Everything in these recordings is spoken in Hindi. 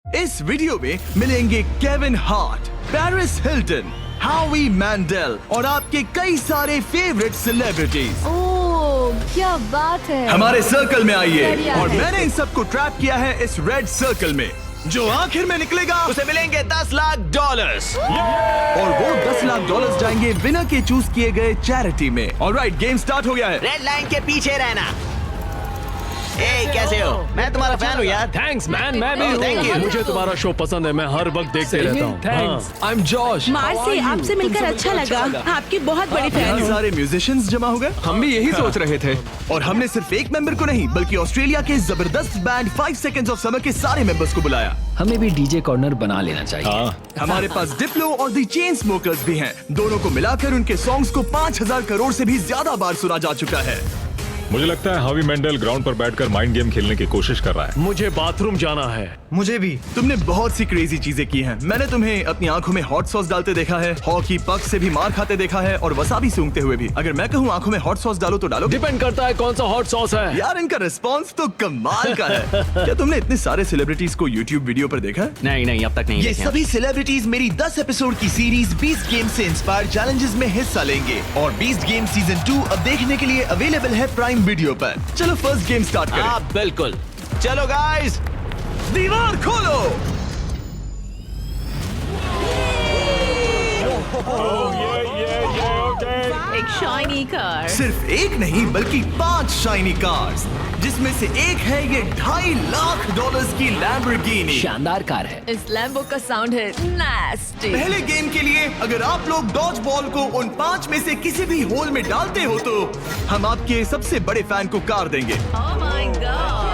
इस वीडियो में मिलेंगे केविन हार्ट, पेरिस हिल्टन, हावी मैंडेल और आपके कई सारे फेवरेट सेलिब्रिटीज। ओह क्या बात है। हमारे सर्कल में आइए बढ़िया और है। मैंने इन सबको ट्रैप किया है इस रेड सर्कल में। जो आखिर में निकलेगा उसे मिलेंगे $10 लाख। और वो $10 लाख जाएंगे विनर के चूज किए गए चैरिटी में। ऑलराइट, गेम स्टार्ट हो गया है। रेड लाइन के पीछे रहना। ए, कैसे हो? मैं तुम्हारा फैन हूँ यार। थैंक्स मैन, मैं भी Oh, thank you. हूँ। मुझे तुम्हारा शो पसंद है, मैं हर वक्त देखते रहता हूँ। थैंक्स। I am Josh. मार्सी, आपसे मिलकर अच्छा लगा। आपकी बहुत बड़ी फैन यहाँ हूँ। सारे म्यूजिशियंस जमा हो गए। हम भी यही सोच रहे थे। और हमने सिर्फ एक मेंबर को नहीं बल्कि ऑस्ट्रेलिया के जबरदस्त बैंड 5 सेकंड्स ऑफ समर के सारे मेंबर्स को बुलाया। हमें भी डीजे कॉर्नर बना लेना चाहिए। हमारे पास डिप्लो और दी चेन स्मोकर्स भी हैं। दोनों को मिलाकर उनके सॉन्ग्स को 5000 करोड़ से भी ज्यादा बार सुना जा चुका है। मुझे लगता है हावी मेंडेल ग्राउंड पर बैठकर माइंड गेम खेलने की कोशिश कर रहा है। मुझे बाथरूम जाना है। मुझे भी। तुमने बहुत सी क्रेजी चीजें की हैं। मैंने तुम्हें अपनी आंखों में हॉट सॉस डालते देखा है, हॉकी पक से भी मार खाते देखा है और वसाबी सूंघते हुए भी। अगर मैं कहूँ आंखों में हॉट सॉस डालो तो डालो। डिपेंड करता है कौन सा हॉट सॉस है। यार इनका रिस्पॉन्स तो कमाल का है। क्या तुमने इतने सारे सेलिब्रिटीज को यूट्यूब वीडियो पर देखा है? नहीं, अब तक नहीं ये देखा। सभी सेलिब्रिटीज मेरी 10 एपिसोड की सीरीज बीस्ट गेम से इंस्पायर चैलेंजेस में हिस्सा लेंगे और बीस्ट गेम सीजन 2 अब देखने के लिए अवेलेबल है प्राइम वीडियो पर। चलो फर्स्ट गेम स्टार्ट करें। हाँ बिल्कुल। चलो गाइस, दीवार खोलो। एक शाइनी कार। सिर्फ एक नहीं बल्कि 5 शाइनी कार्स, जिसमें से एक है ये $2.5 लाख की लैम्बोर्गिनी। शानदार कार है। इस लैम्बो का साउंड है नास्टी। पहले गेम के लिए अगर आप लोग डॉज बॉल को उन 5 में से किसी भी होल में डालते हो तो हम आपके सबसे बड़े फैन को कार देंगे। Oh my God.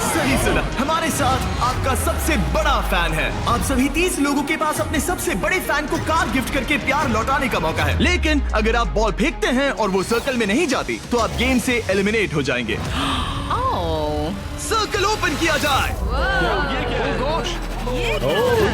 सही सुना, हमारे साथ आपका सबसे बड़ा फैन है। आप सभी 30 लोगों के पास अपने सबसे बड़े फैन को कार गिफ्ट करके प्यार लौटाने का मौका है। लेकिन अगर आप बॉल फेंकते हैं और वो सर्कल में नहीं जाती तो आप गेम से एलिमिनेट हो जाएंगे। ओह सर्कल ओपन किया जाए।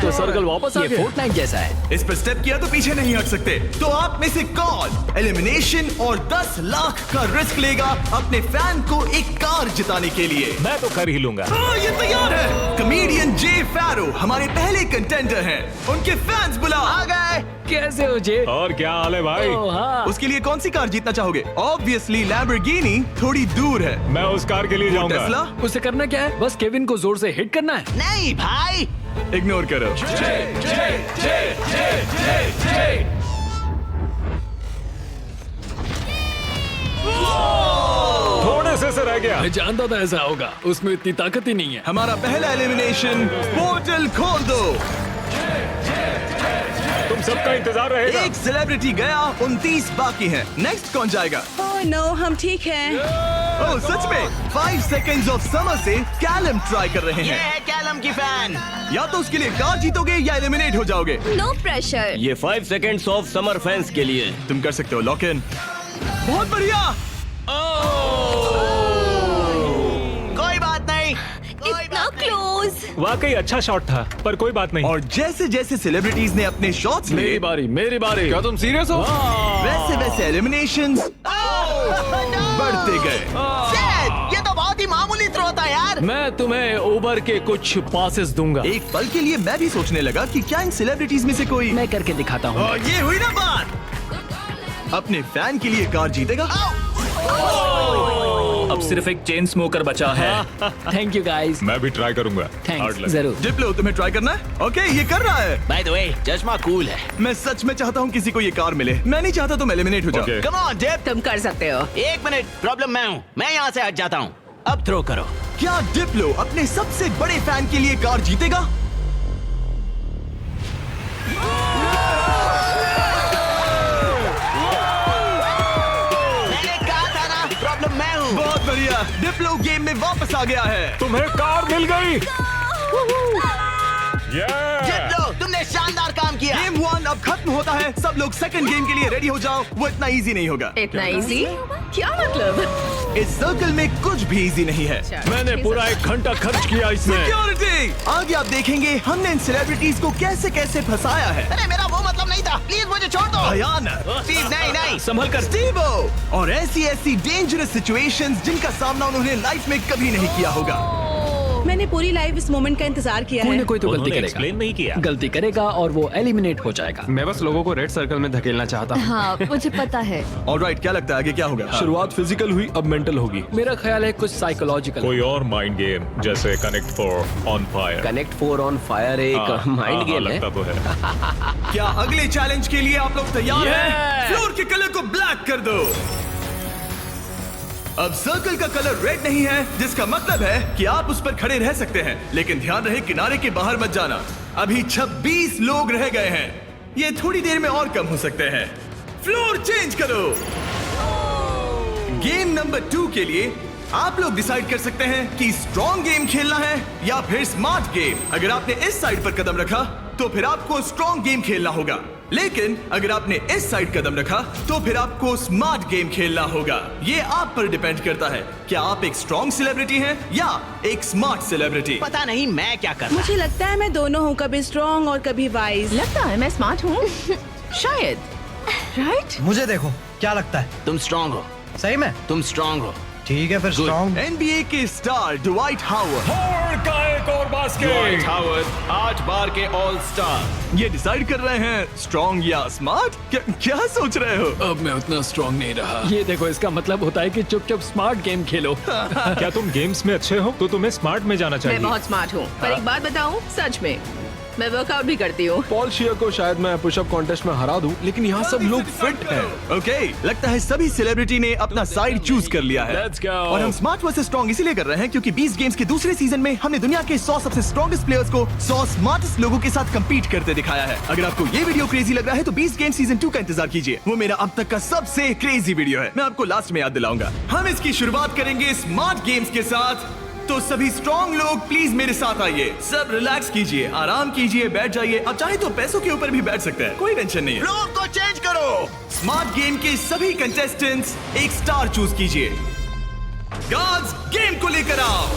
तो सर्कल वापस आ ये गया। फोर्टनाइट जैसा है। इस पर स्टेप किया तो पीछे नहीं हट सकते। तो आप में से कौन एलिमिनेशन और 10 लाख का रिस्क लेगा अपने फैन को एक कार जिताने के लिए? मैं तो कर ही लूंगा। ये तैयार है। कमेडियन जे फैरो हमारे पहले कंटेंडर हैं। उनके फैंस बुलाओ। आ गए। कैसे हो जे? और क्या हाल है भाई? ओह, हाँ। उसके लिए कौन सी कार जीतना चाहोगे? ऑब्वियसली लैम्बोर्गिनी थोड़ी दूर है। मैं उस कार के लिए जाऊंगा। टेस्ला उसे करना क्या है? बस केविन को जोर से हिट करना है। नहीं भाई, इग्नोर करो। थोड़े से रह गया। मैं जानता था ऐसा होगा, उसमें इतनी ताकत ही नहीं है। हमारा पहला एलिमिनेशन, पोर्टल खोल दो। तुम सबका इंतजार रहेगा। एक सेलिब्रिटी गया, 29 बाकी हैं। नेक्स्ट कौन जाएगा? ओह नो, हम ठीक हैं। ओह सच में 5 सेकंड्स ऑफ समर से कैलम ट्राई कर रहे ये हैं। है कैलम की फैन। या तो उसके लिए कार जीतोगे या एलिमिनेट हो जाओगे। No pressure. ये 5 सेकेंड्स ऑफ समर फैंस के लिए। तुम कर सकते हो लॉक इन। बहुत बढ़िया। कोई बात नहीं, इतना क्लोज। वाकई अच्छा शॉट था, पर कोई बात नहीं। और जैसे जैसे सेलिब्रिटीज ने अपने शॉट्स मेरी लिए, बारी, मेरी बारी। क्या तुम सीरियस हो? वैसे वैसे एलिमिनेशंस बढ़ते गए। सैड, ये तो बहुत ही मामूली थ्रो था यार। मैं तुम्हें उबर के कुछ पासेस दूंगा। एक पल के लिए मैं भी सोचने लगा कि क्या इन सेलिब्रिटीज में से कोई। मैं करके दिखाता हूँ। और ये हुई ना बात। अपने फैन के लिए कार जीतेगा। अब सिर्फ एक चेन स्मोकर बचा है। Thank you guys. मैं भी ट्राई करूंगा। Hard thanks luck। जरूर। डिप्लो तुम्हें ट्राई करना है? ओके, ये कर रहा है। बाय द वे, चश्मा कूल है। मैं सच में चाहता हूँ किसी को ये कार मिले। मैं नहीं चाहता तुम एलिमिनेट हो जाओ। Okay। कम ऑन डिप, तुम कर सकते हो। एक मिनट, प्रॉब्लम मैं हूँ। मैं यहाँ से हट जाता हूँ। अब थ्रो करो। क्या डिप्लो अपने सबसे बड़े फैन के लिए कार जीतेगा? मैंने कहा था ना, प्रॉब्लम मैं हूँ। बहुत बढ़िया, डिप्लो गेम में वापस आ गया है। तुम्हें कार मिल गई। जीत लो, तुमने शानदार काम किया। गेम 1 अब खत्म होता है। सब लोग सेकंड गेम के लिए रेडी हो जाओ। वो इतना इजी नहीं होगा। इतना इजी? क्या मतलब? इस सर्कल में कुछ भी इजी नहीं है। मैंने पूरा 1 घंटा खर्च किया इसमें। सिक्योरिटी, आगे आप देखेंगे हमने इन सेलिब्रिटीज को कैसे कैसे फंसाया है। अरे मेरा वो मतलब नहीं था, प्लीज मुझे छोड़ दो। भयानक। स्टीव, नहीं नहीं। संभल कर। स्टीवो, और ऐसी ऐसी डेंजरस सिचुएशंस जिनका सामना उन्होंने लाइफ में कभी नहीं किया होगा। मैंने पूरी लाइफ इस मोमेंट का इंतजार किया कोई है। ना कोई तो गलती उन्होंने करेगा, एक्सप्लेन नहीं किया। गलती करेगा और वो एलिमिनेट हो जाएगा। मैं बस लोगों को रेड सर्कल में धकेलना चाहता हूँ। हाँ मुझे पता है। ऑलराइट, क्या लगता है आगे क्या होगा? शुरुआत फिजिकल हुई, अब मेंटल होगी। मेरा ख्याल है कुछ साइकोलॉजिकल। कोई और माइंड गेम जैसे connect for on fire. Connect 4 on fire एक माइंड गेम है। लगता तो है। क्या अगले चैलेंज के लिए आप लोग तैयार हैं? Yeah! फ्लोर के कलर को ब्लैक कर दो। अब सर्कल का कलर रेड नहीं है, जिसका मतलब है कि आप उस पर खड़े रह सकते हैं, लेकिन ध्यान रहे किनारे के बाहर मत जाना। अभी 26 लोग रह गए हैं, ये थोड़ी देर में और कम हो सकते हैं। फ्लोर चेंज करो। गेम नंबर 2 के लिए आप लोग डिसाइड कर सकते हैं कि स्ट्रॉन्ग गेम खेलना है या फिर स्मार्ट गेम। अगर आपने इस साइड पर कदम रखा तो फिर आपको स्ट्रॉन्ग गेम खेलना होगा, लेकिन अगर आपने इस साइड कदम रखा तो फिर आपको स्मार्ट गेम खेलना होगा। ये आप पर डिपेंड करता है, क्या आप एक स्ट्रॉन्ग सेलिब्रिटी हैं या एक स्मार्ट सेलिब्रिटी। पता नहीं मैं क्या कर। मुझे लगता है मैं दोनों हूँ, कभी स्ट्रॉन्ग और कभी वाइज। लगता है मैं स्मार्ट हूँ। शायद। राइट? मुझे देखो, क्या लगता है? तुम स्ट्रांग हो। सही में? तुम स्ट्रांग हो। ठीक है फिर स्ट्रॉन्ग। NBA के स्टार ड्वाइट हावर्ड का एक और बास्केट। हावर्ड 8 बार के ऑल स्टार। ये डिसाइड कर रहे हैं स्ट्रॉन्ग या स्मार्ट। क्या सोच रहे हो? अब मैं उतना स्ट्रांग नहीं रहा। ये देखो, इसका मतलब होता है कि चुपचाप स्मार्ट गेम खेलो। क्या तुम गेम्स में अच्छे हो तो तुम्हें स्मार्ट में जाना मैं चाहिए। बहुत स्मार्ट हूँ, पर एक बात बताऊँ, सच में मैं वर्कआउट भी करती हूँ। पॉल शियर को शायद मैं पुशअप कॉन्टेस्ट में हरा दूं, लेकिन यहाँ सब लोग फिट हैं। ओके, लगता है सभी सेलिब्रिटी ने अपना साइड चूज कर लिया है। Let's go. और हम स्मार्ट वर्सेस स्ट्रॉन्ग इसीलिए कर रहे हैं क्योंकि 20 गेम्स के दूसरे सीजन में हमने दुनिया के 100 सबसे स्ट्रॉन्गेस्ट प्लेयर्स को 100 स्मार्टेस्ट लोगों के साथ कंपीट करते दिखाया है। अगर आपको ये वीडियो क्रेजी लग रहा है तो 20 गेम सीजन 2 का इंतजार कीजिए। वो मेरा अब तक का सबसे क्रेजी वीडियो है, मैं आपको लास्ट में याद दिलाऊंगा। हम इसकी शुरुआत करेंगे स्मार्ट गेम्स के साथ, तो सभी स्ट्रॉन्ग लोग प्लीज मेरे साथ आइए। सब रिलैक्स कीजिए, आराम कीजिए, बैठ जाइए। अब चाहे तो पैसों के ऊपर भी बैठ सकते हैं, कोई टेंशन नहीं है। फ्लोर को चेंज करो। स्मार्ट गेम के सभी कंटेस्टेंट्स एक स्टार चूज कीजिए। गार्ड्स, गेम को लेकर आओ।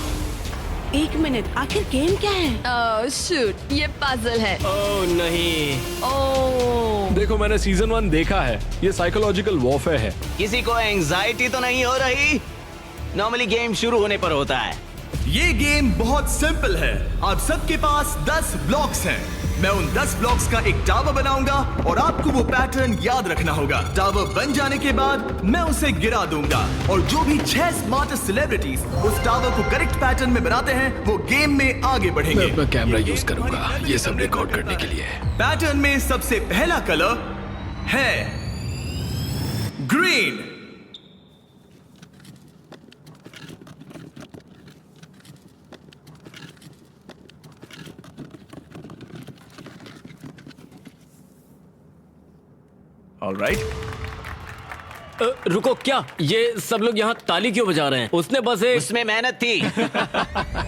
एक मिनट, आखिर गेम क्या है? शूट, ये पजल है। ओह नहीं। ओह देखो, मैंने सीजन 1 देखा है, ये साइकोलॉजिकल वॉरफेयर है। किसी को एंजाइटी तो नहीं हो रही? नॉर्मली गेम शुरू होने पर होता है। ये गेम बहुत सिंपल है। आप सबके पास 10 ब्लॉक्स हैं। मैं उन 10 ब्लॉक्स का एक टावर बनाऊंगा और आपको वो पैटर्न याद रखना होगा। टावर बन जाने के बाद मैं उसे गिरा दूंगा और जो भी 6 स्मार्टेस्ट सेलिब्रिटीज उस टावर को करेक्ट पैटर्न में बनाते हैं वो गेम में आगे मैं बढ़ेंगे। अपना कैमरा यूज करूंगा ये सब रिकॉर्ड करने के लिए। पैटर्न में सबसे पहला कलर है ग्रीन। ऑलराइट, रुको, क्या ये सब लोग यहाँ ताली क्यों बजा रहे हैं? उसने बस एक उसमें मेहनत थी।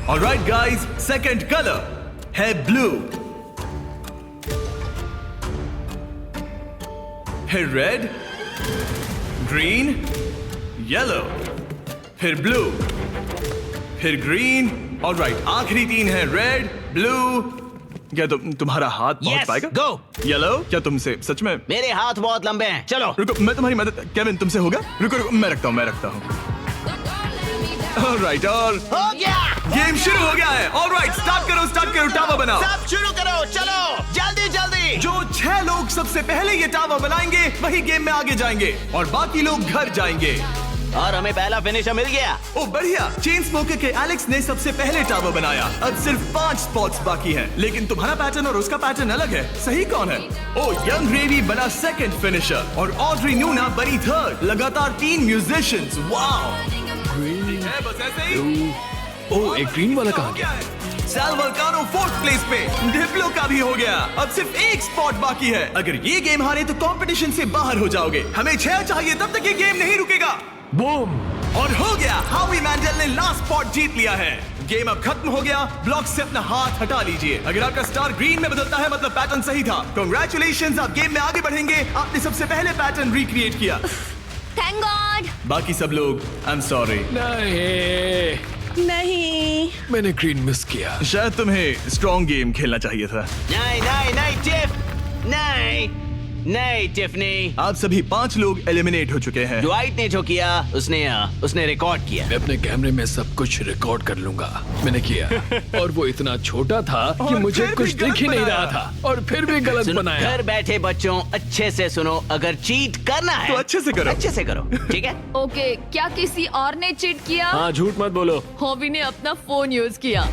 ऑलराइट गाइस, सेकंड कलर है ब्लू। फिर रेड, ग्रीन, येलो, फिर ब्लू, फिर ग्रीन। ऑलराइट, आखिरी 3 है रेड, ब्लू। क्या तुम्हारा हाथ पहुंच Yes, पाएगा? go. येलो, क्या तुमसे सच में? मेरे हाथ बहुत लंबे हैं। चलो। रुको, मैं तुम्हारी मदद। केविन, तुमसे होगा? रुको रुको, मैं रखता हूँ। ऑलराइट, और हो गया। गेम शुरू हो गया है। ऑलराइट, स्टार्ट करो, टावर बनाओ। सब शुरू करो, चलो जल्दी जल्दी। जो 6 लोग सबसे पहले ये टावर बनाएंगे वही गेम में आगे जाएंगे और बाकी लोग घर जाएंगे। और हमें पहला फिनिशर मिल गया। ओ बढ़िया, चेन स्मोकर के एलेक्स ने सबसे पहले टावर बनाया। अब सिर्फ 5 स्पॉट्स बाकी हैं, लेकिन तुम्हारा पैटर्न और उसका पैटर्न अलग है। सही कौन है? ओ, यंग रेवी बना सेकंड फिनिशर और ऑड्री न्यूना बनी थर्ड। लगातार 3 म्यूजिशियंस। वाओ, है बस ऐसे ही। ओह, एक ग्रीन वाला कहाँ गया? सैल वल्कानो 4th प्लेस पे। डिप्लो का भी हो गया। अब सिर्फ 1 स्पॉट बाकी है। अगर ये गेम हारे तो कंपटीशन से बाहर हो जाओगे। हमें 6 चाहिए, तब तक ये गेम नहीं रुकेगा। बूम! और हो गया, हावी मैंडल ने लास्ट स्पॉट जीत लिया है। गेम अब खत्म हो गया। ब्लॉक से अपना हाथ हटा लीजिए। अगर आपका स्टार ग्रीन में बदलता है मतलब पैटर्न सही था। कांग्रेचुलेशंस, आप गेम में आगे बढ़ेंगे। आपने सबसे पहले पैटर्न रिक्रिएट किया। Thank God. बाकी सब लोग, आई एम सॉरी। नहीं, मैंने ग्रीन मिस किया। शायद तुम्हें स्ट्रॉन्ग गेम खेलना चाहिए था। नहीं नहीं नहीं जेफ, नहीं। नहीं टिफनी, आप सभी 5 लोग एलिमिनेट हो चुके हैं। ड्वाइट ने जो किया उसने रिकॉर्ड किया। मैं अपने कैमरे में सब कुछ रिकॉर्ड कर लूंगा। मैंने किया और वो इतना छोटा था कि और मुझे फिर कुछ भी गलत दिख ही नहीं बनाया। रहा था और फिर भी गलत सुनो, बनाया। घर बैठे बच्चों अच्छे से सुनो, अगर चीट करना है तो अच्छे से करो। अच्छे से करो, ठीक है? ओके, क्या किसी और ने चीट किया? हाँ, झूठ मत बोलो। हॉबी ने अपना फोन यूज किया।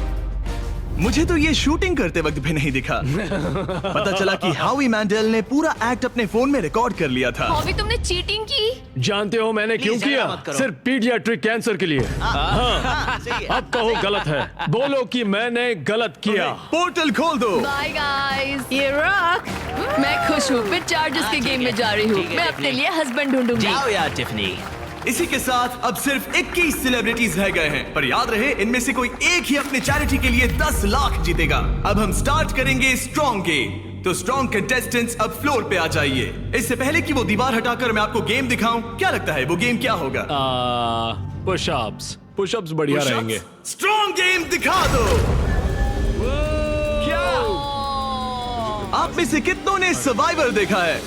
मुझे तो ये शूटिंग करते वक्त भी नहीं दिखा। पता चला कि हावी मैंडल ने पूरा एक्ट अपने फोन में रिकॉर्ड कर लिया था। हॉबी, तुमने चीटिंग की? जानते हो मैंने क्यों झगड़ा किया? मत करो। सिर्फ पीडियाट्रिक कैंसर के लिए। हाँ, सही है। अब कहो गलत है। बोलो कि मैंने गलत किया। पोर्टल खोल दो। Bye guys. ये रॉक। मैं खुश हूँ, फिर चार्जर्स के गेम में जा रही हूँ। ठीक है, मैं ठीक अपने है। लिए हस्बैंड ढूंढूंगी। जाओ यार टिफनी। इसी के साथ अब सिर्फ 21 सेलिब्रिटीज रह गए हैं, पर याद रहे इनमें से कोई एक ही अपने चैरिटी के लिए 10 लाख जीतेगा। अब हम स्टार्ट करेंगे स्ट्रॉन्ग गेम। तो स्ट्रॉन्ग कंटेस्टेंट्स अब फ्लोर पे आ जाइए। इससे पहले कि वो दीवार हटाकर मैं आपको गेम दिखाऊं, क्या लगता है वो गेम क्या होगा? पुशअप्स। पुशअप्स बढ़िया रहेंगे। स्ट्रॉन्ग गेम दिखा दो। क्या आप में से कितनों ने सर्वाइवर देखा है?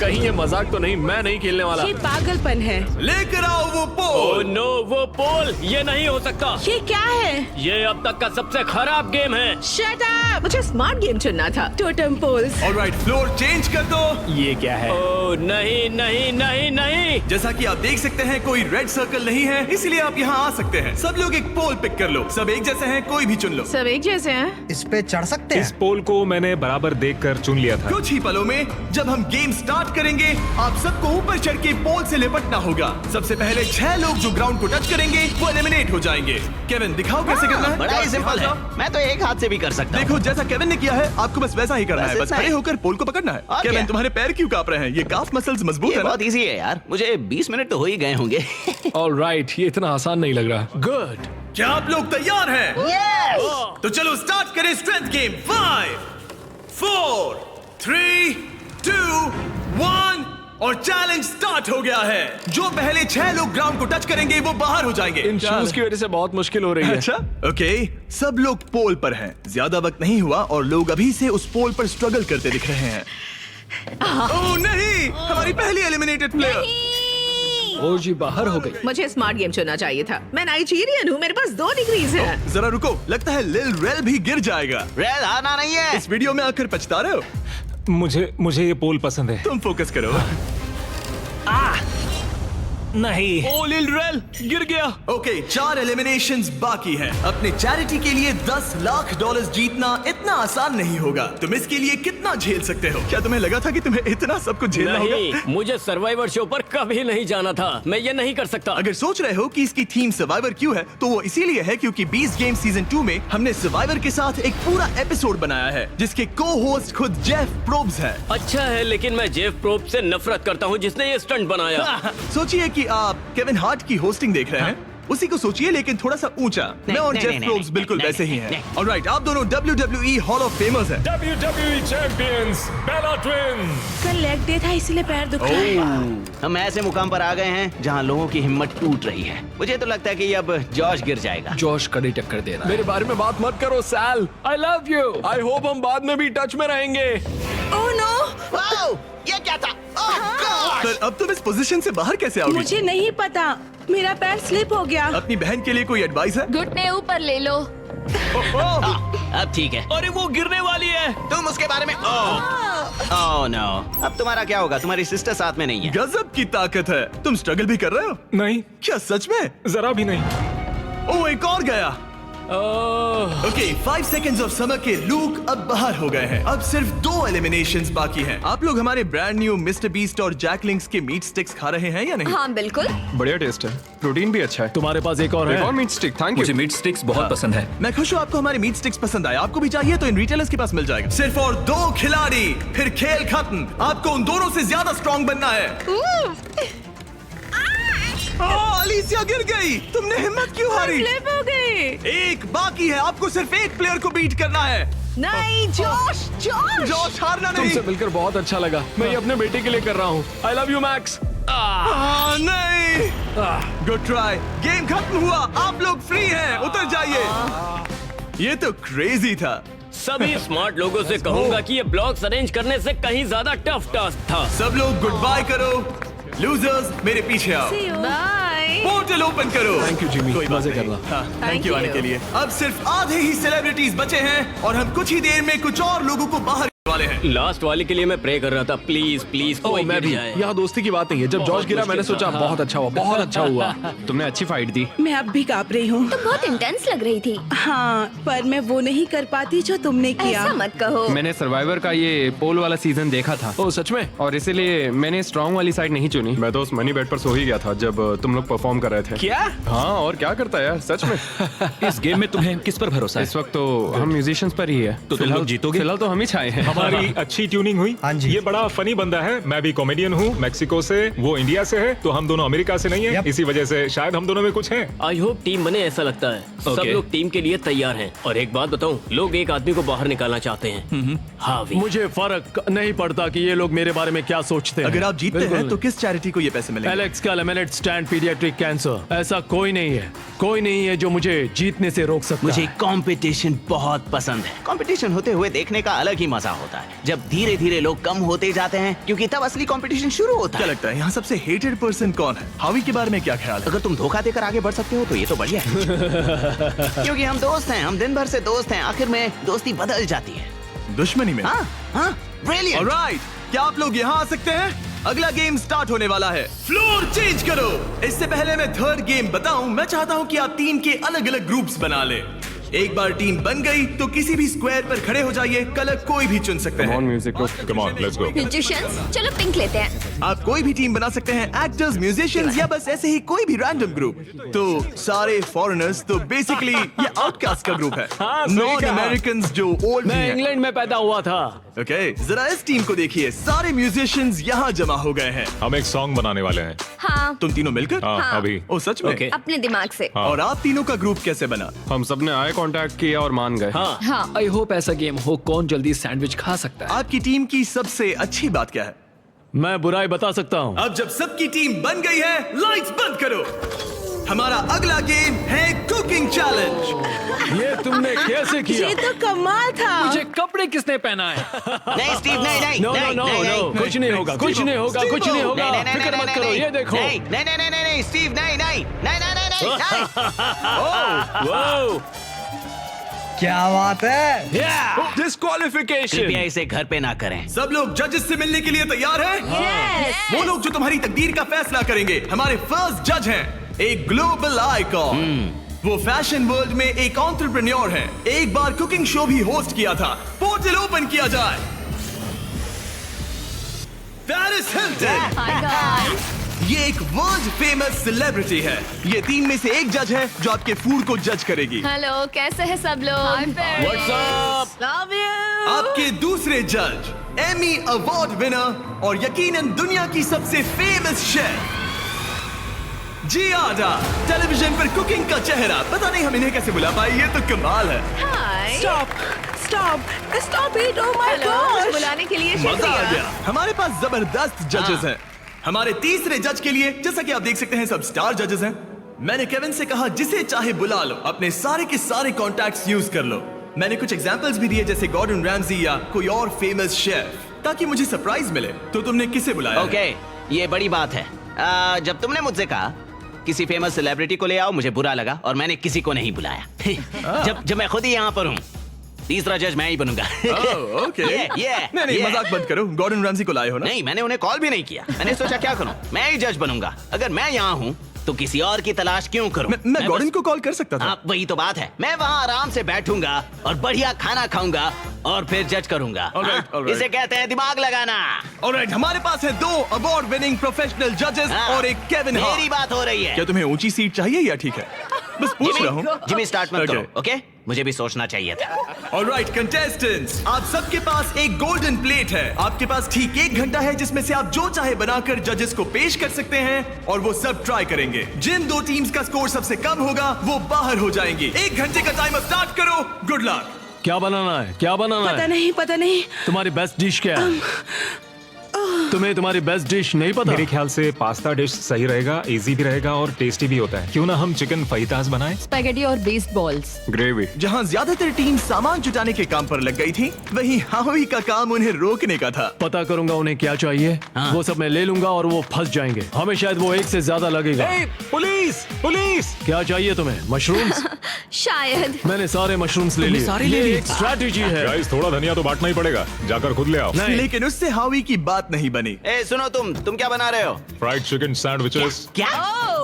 कहीं ये मजाक तो नहीं, मैं नहीं खेलने वाला। ये पागलपन है। लेकर आओ वो ओह पोल। नो, वो पोल, ये नहीं हो सकता। ये क्या है? ये अब तक का सबसे खराब गेम है। Shut up. मुझे स्मार्ट गेम चुनना था। Totem poles. Alright, floor change कर दो। ये क्या है? ओह नहीं नहीं नहीं नहीं। जैसा कि आप देख सकते हैं कोई रेड सर्कल नहीं है, इसलिए आप यहाँ आ सकते हैं। सब लोग एक पोल पिक कर लो। सब एक जैसे हैं, कोई भी चुन लो। सब एक जैसे हैं। इस पे चढ़ सकते इस हैं? पोल को मैंने बराबर देखकर चुन लिया था। कुछ ही पलों में जब हम गेम स्टार्ट करेंगे, आप सबको ऊपर चढ़ के पोल से लिपटना होगा। सबसे पहले 6 लोग जो ग्राउंड को टच करेंगे वो एलिमिनेट हो जाएंगे। केविन, दिखाओ कैसे करना है। बड़ा ही सिंपल है, मैं तो एक हाथ से भी कर सकता हूँ। देखो, जैसा केविन ने किया है आपको बस वैसा ही करना बस है। बस इतना ही। खड़े होकर पोल को पकड़ना है। और केविन, क्या? तुम्हारे पैर क्यों कांप रहे हैं? ये काफ मसल्स मजबूत ये है ना? बहुत इजी है यार, मुझे 20 मिनट तो हो ही गए होंगे। ऑलराइट, ये इतना आसान नहीं लग रहा। गुड। क्या आप लोग तैयार हैं? तो चलो स्टार्ट करें स्ट्रेंथ गेम। 5 4 3 2 1 और चैलेंज स्टार्ट हो गया है। जो पहले 6 लोग ग्राउंड को टच करेंगे वो बाहर हो जाएंगे। इन शूज की वजह से बहुत मुश्किल हो रही है। अच्छा, ओके, सब लोग पोल पर हैं। ज्यादा वक्त नहीं हुआ और लोग अभी से उस पोल पर स्ट्रगल करते दिख रहे हैं। ओह नहीं, हमारी पहली एलिमिनेटेड प्लेयर। ओ जी, बाहर हो गई। मुझे स्मार्ट गेम चुनना चाहिए था। मैं नाइजीरियन हूँ, मेरे पास 2 डिग्रीज है। जरा रुको, लगता है लिल रेल भी गिर जाएगा। रेल हारना नहीं है। इस वीडियो में आकर पछता रहे हो? मुझे ये पोल पसंद है। तुम फोकस करो। नहीं। ओ लिल रेल गिर गया। ओके, 4 एलिमिनेशंस बाकी हैं। अपने चैरिटी के लिए 10 लाख डॉलर्स जीतना इतना आसान नहीं होगा। तुम इसके लिए कितना झेल सकते हो? क्या तुम्हें लगा था कि तुम्हें इतना सब कुछ झेलना नहीं, होगा? मुझे सर्वाइवर शो पर कभी नहीं जाना था। मैं ये नहीं कर सकता। अगर सोच रहे हो कि इसकी थीम सर्वाइवर क्यों है, तो वो इसीलिए है क्योंकि बीस्ट गेम सीजन 2 में हमने सर्वाइवर के साथ एक पूरा एपिसोड बनाया है जिसके को होस्ट खुद जेफ प्रोब्स है। अच्छा है, लेकिन मैं जेफ प्रोब से नफरत करता हूँ जिसने ये स्टंट बनाया। सोचिए कि आप केविन हार्ट की होस्टिंग देख रहे हैं, उसी को सोचिए लेकिन थोड़ा सा ऊंचा। मैं और नहीं, जेफ नहीं, प्रोब्स नहीं, बिल्कुल नहीं, वैसे ही नहीं, हैं। ऑलराइट, आप दोनों WWE हॉल ऑफ फेमर्स हैं। WWE चैंपियंस बेला ट्विन्स। कल लेग डे था इसलिए पैर दुख रहा है। हम ऐसे मुकाम पर आ गए हैं जहाँ लोगों की हिम्मत टूट रही है। मुझे तो लगता है कि अब जॉश गिर जाएगा। जॉश कड़ी टक्कर दे रहा है। मेरे बारे में बात मत करो Sal. I love you. I hope हम बाद में भी टच में रहेंगे। ओह नो, वाओ, ये क्या था? ओह गॉड! पर अब तुम इस पोजीशन से बाहर कैसे आओगे? मुझे नहीं पता, मेरा पैर स्लिप हो गया। अपनी बहन के लिए कोई एडवाइस है? घुटने ऊपर ले लो। अब ठीक है। अरे वो गिरने वाली है। तुम उसके बारे में ओह नो। अब तुम्हारा क्या होगा? तुम्हारी सिस्टर साथ में नहीं है। गजब की ताकत है। तुम स्ट्रगल भी कर रहे हो? नहीं, क्या सच में? जरा भी नहीं। ओह, एक और गया। ओके, 5 सेकंड्स ऑफ समर के लूक अब बाहर हो गए हैं। अब सिर्फ 2 एलिमिनेशंस बाकी हैं। आप लोग हमारे ब्रांड न्यू मिस्टर बीस्ट और जैकलिंग्स के मीट स्टिक्स खा रहे हैं या नहीं? हाँ बिल्कुल। बढ़िया टेस्ट है, प्रोटीन भी अच्छा है। तुम्हारे पास एक और एक है? और meat stick, thank you. Meat sticks बहुत पसंद है। मैं खुश हूँ आपको हमारे मीट स्टिक्स पसंद आए। आपको भी चाहिए तो इन रिटेलर्स के पास मिल जाएगा। सिर्फ और 2 खिलाड़ी, फिर खेल खत्म। आपको उन दोनों से ज्यादा स्ट्रॉन्ग बनना है। अलीसिया गिर गई। तुमने हिम्मत क्यों हारी? स्लिप हो गई। एक बाकी है, आपको सिर्फ एक प्लेयर को बीट करना है। नहीं जोश, जोश। जॉश, हारना नहीं। तुमसे मिलकर बहुत अच्छा लगा। मैं ये अपने बेटे के लिए कर रहा हूँ। आई लव यू मैक्स। नहीं, गुड ट्राई। गेम खत्म हुआ, आप लोग फ्री हैं, उतर जाइए। ये तो क्रेजी था। सभी स्मार्ट लोगों से कहूंगा कि ये ब्लॉक्स अरेंज करने से कहीं ज्यादा टफ टास्क था। सब लोग गुड बाय करो। लूजर्स मेरे पीछे आओ। बाय। पोर्टल ओपन करो। थैंक यू जिमी, कोई बात मजे नहीं। करना। हाँ, थैंक Thank यू आने you. के लिए। अब सिर्फ आधे ही सेलिब्रिटीज बचे हैं और हम कुछ ही देर में कुछ और लोगों को बाहर वाले हैं। लास्ट वाले के लिए मैं प्रे कर रहा था, प्लीज प्लीज कोई मैं गिर भी। जाए। यहाँ दोस्ती की बात नहीं है। जब जॉर्ज गिरा मैंने सोचा बहुत अच्छा हुआ, बहुत अच्छा हुआ। तुमने अच्छी फाइट दी। मैं अब भी कांप रही हूँ। बहुत इंटेंस लग रही थी। हाँ, पर मैं वो नहीं कर पाती जो तुमने किया। ऐसा मत कहो। मैंने सर्वाइवर का ये पोल वाला सीजन देखा था ओ सच में? और इसीलिए मैंने स्ट्रांग वाली साइड नहीं चुनी। मैं तो उस मनी बेड पर सो ही गया था जब तुम लोग परफॉर्म कर रहे थे। क्या? हाँ, और क्या करता है यार, सच में। इस गेम में तुम्हें किस पर भरोसा है? इस वक्त तो हम म्यूजिशियंस पर ही है। तो तुम लोग जीतोगे? फिलहाल तो हम ही छाए हैं। हमारी अच्छी ट्यूनिंग हुई। हाँ जी। ये बड़ा फनी बंदा है। मैं भी कॉमेडियन हूँ, मैक्सिको से, वो इंडिया से है, तो हम दोनों अमेरिका से नहीं है। Yep. इसी वजह से शायद हम दोनों में कुछ है। आई होप टीम बने, ऐसा लगता है। सब Okay. लोग टीम के लिए तैयार हैं। और एक बात बताऊं, लोग एक आदमी को बाहर निकालना चाहते हैं। हावी। मुझे फर्क नहीं पड़ता कि ये लोग मेरे बारे में क्या सोचते हैं। अगर आप जीतते बिल्कुल हैं तो नहीं। किस चैरिटी को ये पैसे मिलेंगे? एलेक्स का लेमिनेट स्टैंड पीडियाट्रिक कैंसर। ऐसा कोई नहीं है, कोई नहीं है जो मुझे जीतने से रोक सकता मुझे है। कंपटीशन बहुत पसंद है। कंपटीशन होते हुए देखने का अलग ही मजा होता है, जब धीरे धीरे लोग कम होते जाते हैं, क्योंकि तब असली कंपटीशन शुरू होता क्या है। लगता है यहाँ सबसे हेटेड पर्सन कौन है? हावी के बारे में क्या ख्याल है? अगर तुम धोखा देकर आगे बढ़ सकते हो तो ये तो बढ़िया है। क्योंकि हम दोस्त हैं, हम दिन भर से दोस्त हैं, आखिर में दोस्ती बदल जाती है। दुश्मनी में। हाँ हाँ, ब्रिलियंट। ऑलराइट, क्या आप लोग यहाँ आ सकते हैं? अगला गेम स्टार्ट होने वाला है। फ्लोर चेंज करो। इससे पहले मैं थर्ड गेम बताऊं, मैं चाहता हूं कि आप टीम के अलग अलग ग्रुप्स बना लें। एक बार टीम बन गई तो किसी भी स्क्वायर पर खड़े हो जाइए, कलर कोई भी चुन सकते हैं। म्यूजिक को come on, let's go. Musicians, चलो पिंक लेते हैं। आप कोई भी टीम बना सकते हैं, एक्टर्स, म्यूजिशियंस या बस ऐसे ही कोई भी रैंडम ग्रुप। तो सारे फॉरेनर्स, तो बेसिकली ये आउटकास्ट का ग्रुप है। नॉन अमेरिकन जो ओल्ड मैं इंग्लैंड में पैदा हुआ था। ओके, जरा इस टीम को देखिए, सारे म्यूजिशियंस यहाँ जमा हो गए हैं। हम एक सॉन्ग बनाने वाले हैं। हाँ, तुम तीनों मिलकर? हाँ, अभी। ओ सच में? Okay. अपने दिमाग से। और आप तीनों का ग्रुप कैसे बना? हम सब ने आई कांटेक्ट किया और मान गए। हाँ, हाँ, आई होप ऐसा गेम हो कौन जल्दी सैंडविच खा सकता है। आपकी टीम की सबसे अच्छी बात क्या है? मैं बुराई बता सकता हूँ। अब जब सबकी टीम बन गई है, लाइट्स बंद करो। हमारा अगला गेम है कुकिंग चैलेंज। ये तुमने कैसे किया? ये तो कमाल था। मुझे कपड़े किसने पहना है? नहीं स्टीव, नहीं नहीं नो नो नहीं, नो नहीं, नो, नहीं। कुछ नहीं होगा, कुछ नहीं होगा, कुछ नहीं होगा। नहीं, नहीं, फिक्र नहीं, मत नहीं, करो, नहीं, ये देखो। नहीं नहीं नहीं नहीं नहीं स्टीव, नहीं नहीं नहीं नहीं नहीं नहीं। वाओ, क्या बात है? कृपया डिस्क्वालिफिकेशन। इसे घर पे ना करें। सब लोग जजेस से मिलने के लिए तैयार हैं? Yes. वो लोग जो तुम्हारी तकदीर का फैसला करेंगे। हमारे फर्स्ट जज हैं एक ग्लोबल आइकॉन। वो फैशन वर्ल्ड में एक एंटरप्रेन्योर हैं। एक बार कुकिंग शो भी होस्ट किया था। पोर्टल ओपन किया जाए। Paris Hilton. Hi guys. ये एक वर्ल्ड फेमस सेलिब्रिटी है। ये टीम में से एक जज है जो आपके फूड को जज करेगी। हेलो, कैसे हैं सब लोग? What's up? Love you. आपके दूसरे जज एमी अवार्ड विनर और यकीनन दुनिया की सबसे फेमस शेफ जियाडा। टेलीविजन पर कुकिंग का चेहरा। पता नहीं हम इन्हें कैसे बुला पाए, ये तो कमाल है। Hi. Stop stop stop it. Oh my hello, मुझे गॉड। बुलाने के लिए मजा आ शुक्रिया। गया। हमारे पास जबरदस्त जजेस हैं। हमारे तीसरे जज के लिए, जैसा कि आप देख सकते हैं, सब स्टार जजेस हैं। मैंने केविन से कहा जिसे चाहे बुला लो, अपने सारे के सारे कॉन्टैक्ट्स यूज कर लो। मैंने कुछ एग्जांपल्स भी दिए, जैसे गॉर्डन रैमजी या कोई और फेमस शेफ, ताकि मुझे सरप्राइज मिले। तो तुमने किसे बुलाया? ओके, ये बड़ी बात है। जब तुमने मुझसे कहा किसी फेमस सेलिब्रिटी को ले आओ, मुझे बुरा लगा और मैंने किसी को नहीं बुलाया। जब मैं खुद ही यहाँ पर हूँ, तीसरा जज मैं ही बनूंगा। ओके। नहीं, मजाक मत करो। गॉर्डन रैमजी को लाए हो ना? नहीं, मैंने उन्हें कॉल भी नहीं किया। मैंने सोचा क्या करूं, मैं ही जज बनूंगा। अगर मैं यहाँ हूँ तो किसी और की तलाश क्यों करूं? मैं गॉर्डन बस- को कॉल कर सकता था। हाँ, वही तो बात है। मैं वहाँ आराम से बैठूंगा और बढ़िया खाना खाऊंगा और फिर जज करूंगा। Alright, हाँ, alright. इसे कहते हैं दिमाग लगाना। ऑलराइट, हमारे पास है 2 अवार्ड विनिंग प्रोफेशनल जजेस हाँ, और एक केविन हार्ट। मेरी बात हो रही है। क्या तुम्हें ऊंची सीट चाहिए या ठीक है? बस पूछ रहा हूँ। जिमी स्टार्ट मत Okay. करो, ओके? मुझे भी सोचना चाहिए था। ऑलराइट कंटेस्टेंट्स, आप सबके पास एक गोल्डन प्लेट है। आपके पास ठीक 1 घंटा है जिसमें से आप जो चाहे बनाकर जजेस को पेश कर सकते हैं और वो सब ट्राई करेंगे। जिन 2 टीम्स का स्कोर सबसे कम होगा वो बाहर हो जाएंगी। 1 घंटे का टाइमर स्टार्ट करो। Good luck. क्या बनाना है? क्या बनाना पता है? नहीं, पता नहीं। तुम्हारी बेस्ट डिश क्या है? तुम्हें तुम्हारी बेस्ट डिश नहीं पता? मेरे ख्याल से पास्ता डिश सही रहेगा, इजी भी रहेगा और टेस्टी भी होता है। क्यों ना हम चिकन फाइतास बनाएं? स्पैगेटी और बेस्ड बॉल्स। ग्रेवी। जहाँ ज्यादातर टीम सामान जुटाने के काम पर लग गई थी, वहीं हावी का काम उन्हें रोकने का था। पता करूंगा उन्हें क्या चाहिए। वो सब मैं ले लूंगा और वो फंस जाएंगे। हमें शायद वो एक से ज्यादा लगेगा। Police police! क्या चाहिए तुम्हें? मशरूम्स? शायद। मैंने सारे मशरूम्स ले लिए। सारे ले ये लिए? एक स्ट्रैटेजी है। गाइस, थोड़ा धनिया तो बांटना ही पड़ेगा। जाकर खुद ले आओ। नहीं। लेकिन उससे हावी की बात नहीं बनी। ए सुनो, तुम क्या बना रहे हो? Fried chicken sandwiches. क्या?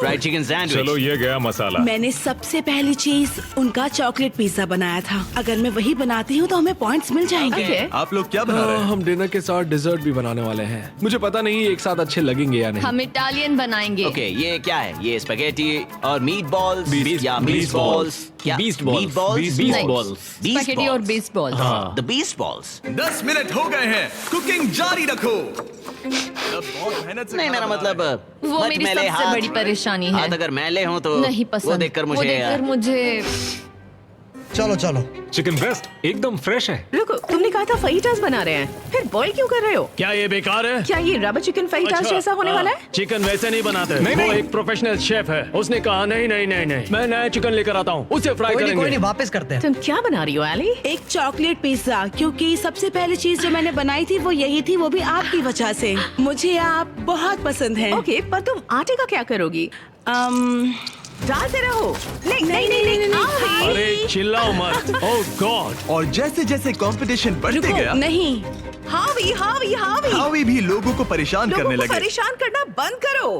Fried chicken sandwich. चलो, ये गया मसाला। मैंने सबसे पहली चीज उनका चॉकलेट पिज्जा बनाया था। अगर मैं वही बनाती हूँ तो हमें पॉइंट्स मिल जाएंगे। Okay. आप लोग क्या बना रहे हैं? हम डिनर के साथ डिजर्ट भी बनाने वाले हैं। मुझे पता नहीं एक साथ अच्छे लगेंगे या नहीं। हम इटालियन बनाएंगे। ओके, ये क्या है? ये स्पेगेटी और मीट बॉल्स या मीट Beast बॉल्स? balls. क्या? Beast balls. Meat balls? Beast नहीं। balls. Beast स्पैगेटी और balls. Based balls. The beast balls. 10 minute हो गए हैं, कुकिंग जारी रखो। अब बहुत मेहनत से नहीं, खाना मेरा बना मतलब रहे हैं। वो मेरी मचमैले सबसे हाथ- बड़ी परेशानी है। हाथ अगर मैले हों तो नहीं पसंद। वो देखकर मुझे चलो चलो। चिकन ब्रेस्ट एकदम फ्रेश है। रुको, तुमने कहा था फहीटास बना रहे हैं, फिर बॉईल क्यों कर रहे हो? क्या ये बेकार है? क्या ये रबर चिकन फहीटास अच्छा, जैसा होने हाँ, वाला है? चिकन वैसे नहीं बनाते। वो एक प्रोफेशनल शेफ है। उसने कहा नहीं नहीं नहीं नहीं, मैं नया चिकन लेकर आता हूँ, उसे फ्राई कोई करेंगे। नहीं, वापस करते हैं। तुम क्या बना रही हो एली? एक चॉकलेट पिज्जा, क्योंकि सबसे पहली चीज जो मैंने बनाई थी वो यही थी, वो भी आपकी वजह से। मुझे आप बहुत पसंद हैं। ओके, पर तुम आटे का क्या करोगी? डालते रहो। नहीं नहीं नहीं नहीं। अरे चिल्लाओ मत। ओह गॉड। और जैसे जैसे कंपटीशन बढ़ते रुको, गया, नहीं। हावी हावी हावी। हावी भी लोगों को परेशान लोगों करने को लगे। परेशान करना बंद करो।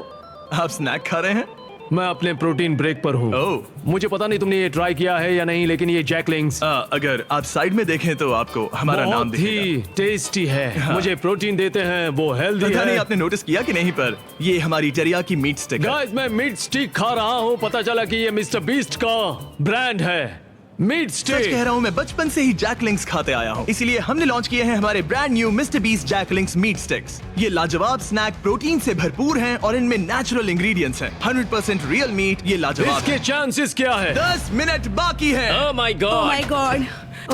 आप स्नैक खा रहे हैं? मैं अपने प्रोटीन ब्रेक पर हूँ। ओह। मुझे पता नहीं तुमने ये ट्राई किया है या नहीं, लेकिन ये जैकलिंग्स अगर आप साइड में देखें तो आपको हमारा नाम बहुत दिखेगा। ही टेस्टी है। मुझे प्रोटीन देते हैं, वो हेल्दी पता नहीं है। आपने नोटिस किया कि नहीं, पर ये हमारी टेरियाकी मीट स्टिक है। गाइस, मैं मीट स्टिक खा रहा हूँ। पता चला कि ये मिस्टर बीस्ट का ब्रांड है। मीट सच कह स्टिक। रहा हूँ, मैं बचपन से ही जैकलिंग्स खाते आया हूँ, इसलिए हमने लॉन्च किए हैं हमारे brand new Mister Beast Jack Link's meat sticks. ये लाजवाब स्नैक प्रोटीन से भरपूर हैं और इनमें नेचुरल इंग्रेडिएंट्स हैं। 100% रियल मीट। ये लाजवाब इसके है। चांसेस क्या है? 10 मिनट बाकी है। Oh my oh God. My God,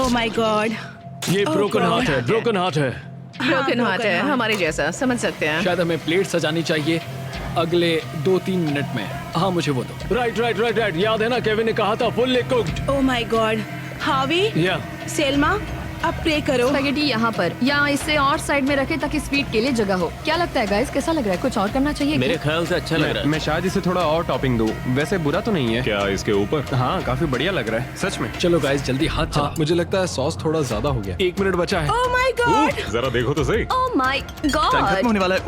oh my God. ये Oh ब्रोकन God. हार्ट है, ब्रोकन हार्ट है। ब्रोकन हार्ट है, हमारे जैसा, समझ सकते हैं। शायद हमें प्लेट सजानी चाहिए अगले 2-3 मिनट में। हाँ, मुझे वो दो। Right right right right. याद है ना, केविन ने कहा था fully cooked. Oh my God. हावी, या सेल्मा, अब प्रे करो। स्पैगेटी यहाँ पर, या इसे और साइड में रखें ताकि स्वीट के लिए जगह हो। क्या लगता है गाइस, कैसा लग रहा है? कुछ और करना चाहिए मेरे क्या? ख्याल से अच्छा लग रहा है। मैं शायद इसे थोड़ा और टॉपिंग दूं। वैसे बुरा तो नहीं है। क्या इसके ऊपर? हाँ, काफी बढ़िया लग रहा है सच में। चलो गाइस, जल्दी हाथ चला। मुझे लगता है सॉस थोड़ा ज्यादा हो गया। 1 मिनट बचा है। Oh my God. जरा देखो तो सही। ओह माय टाइम खत्म गॉड। होने वाला है।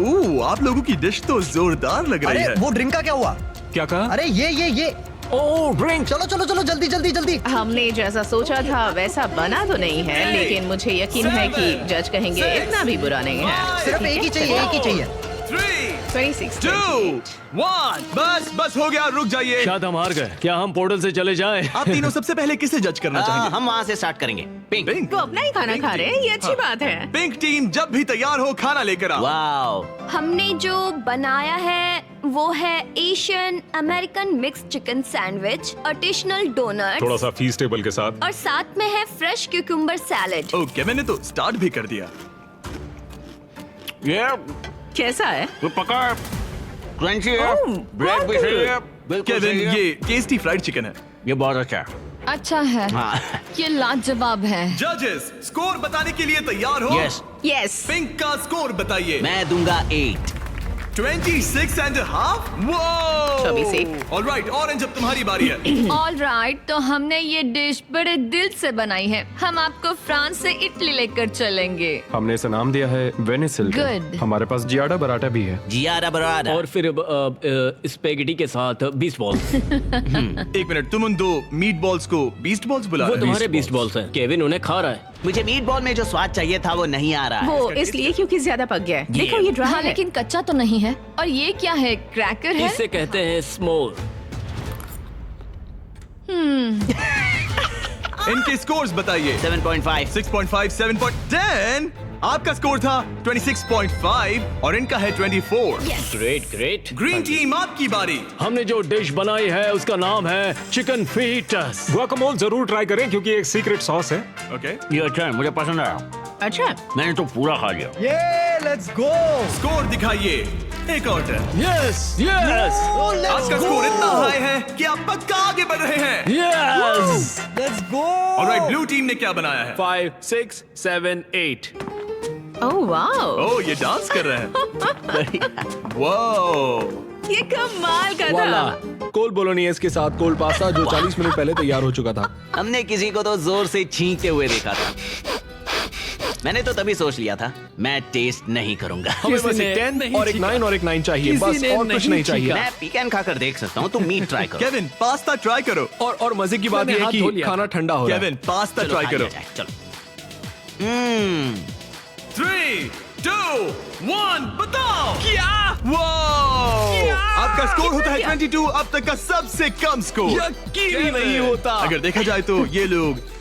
आप लोगों की डिश तो जोरदार लग रही अरे है। वो ड्रिंक का क्या हुआ? क्या कहा? अरे ये ओह ड्रिंक। चलो चलो चलो, जल्दी जल्दी जल्दी। हमने जैसा सोचा था वैसा बना तो नहीं है, लेकिन मुझे यकीन है कि जज कहेंगे इतना भी बुरा नहीं है। सिर्फ एक ही चाहिए, एक ही चाहिए। 3, 26, 2, 1। बस हो गया, रुक जाइए। शायद हम हार गए। क्या हम पोर्टल से चले जाएं? आप तीनों सबसे पहले किसे जज करना चाहेंगे? हम वहाँ से स्टार्ट करेंगे। पिंक। पिंक। वो अपना ही खाना खा रहे हैं, ये अच्छी बात है। पिंक टीम जब भी तैयार हो, खाना लेकर आओ। वाओ। हमने जो बनाया है वो है Asian American mix chicken sandwich, additional donut थोड़ा सा फीस टेबल के साथ। और साथ में है फ्रेश क्यूकम्बर सैलेड। ओके, मैंने तो स्टार्ट भी कर दिया। ये कैसा है? पका क्रंची है, ब्रेड भी सही है, बिल्कुल केविन, सही है। ये टेस्टी फ्राइड चिकन है। ये बहुत अच्छा है। अच्छा है। हाँ। ये लाजवाब है। जजेस, स्कोर बताने के लिए तैयार हो? यस। यस। पिंक का स्कोर बताइए। मैं दूंगा 8। 26.5। वो 26। ऑलराइट, ऑरेंज अब तुम्हारी बारी है। ऑल राइट, तो हमने ये डिश बड़े दिल से बनाई है। हम आपको फ्रांस से इटली लेकर चलेंगे। हमने इसे नाम दिया है वेनिसिल। Good. हमारे पास जियाडा बराटा भी है। जियारा बराड़ा। और फिर स्पेगेटी के साथ बीस्ट बॉल्स। 1 मिनट, तुम उन 2 मीट बॉल्स को बीस्ट बॉल्स बुला वो रहे हो? तुम्हारे बीस्ट बॉल्स हैं। केविन उन्हें खा रहा है। मुझे मीट बॉल में जो स्वाद चाहिए था वो नहीं आ रहा है। वो इसलिए क्योंकि ज्यादा पक गया है। देखो ये ड्राई हाँ, है। लेकिन कच्चा तो नहीं है। और ये क्या है? क्रैकर है? इसे कहते हैं स्मोल। इनके स्कोर्स बताइए। 7.5। 6.5, 7.10। आपका स्कोर था 26.5 और इनका है 24। Great great. ग्रीन टीम, आपकी बारी। हमने जो डिश बनाई है उसका नाम है चिकन फीटस। गुआकामोल जरूर ट्राई करें क्योंकि एक सीक्रेट सॉस है। ओके। ये अच्छा है, मुझे पसंद आया। अच्छा। मैंने तो पूरा खा लिया। ये लेट्स गो। स्कोर दिखाइए। एक और टर्न। यस यस आपका स्कोर इतना हाई है कि आप पक्का आगे बढ़ रहे हैं। Yes let's go. Alright, blue team ने क्या बनाया है? 5, 6, 7, 8। ओह वाओ, ओह, ये डांस कर रहे हैं। वाओ, ये कमाल का वाला था। कोल बोलोनियस के साथ कोल पास्ता जो 40 मिनट पहले तैयार हो चुका था। हमने किसी को तो जोर से छींकते हुए देखा था। मैंने तो तभी सोच लिया था मैं टेस्ट नहीं करूंगा। हमें बस किसी एक ने 10 नहीं और एक छीका। 9 और एक 9 चाहिए, किसी बस ने और कुछ नहीं नहीं चाहिए। छीका। मैं पीकन खाकर देख सकता हूँ, तुम मीट ट्राई करो। केविन, पास्ता ट्राई करो। और मजे की बात मैंने यह है हाथ धो कि लिया। खाना ठंडा हो रहा है। केविन, पास्ता चलो, ट्राई खा करो। लिया जाए, चलो। 3, 2, 1, बताओ क्या? वाओ, आपका स्कोर होता है 22, अब तक का सबसे कम स्कोर। यकीन ही नहीं होता। अगर देखा जाए तो ये लोग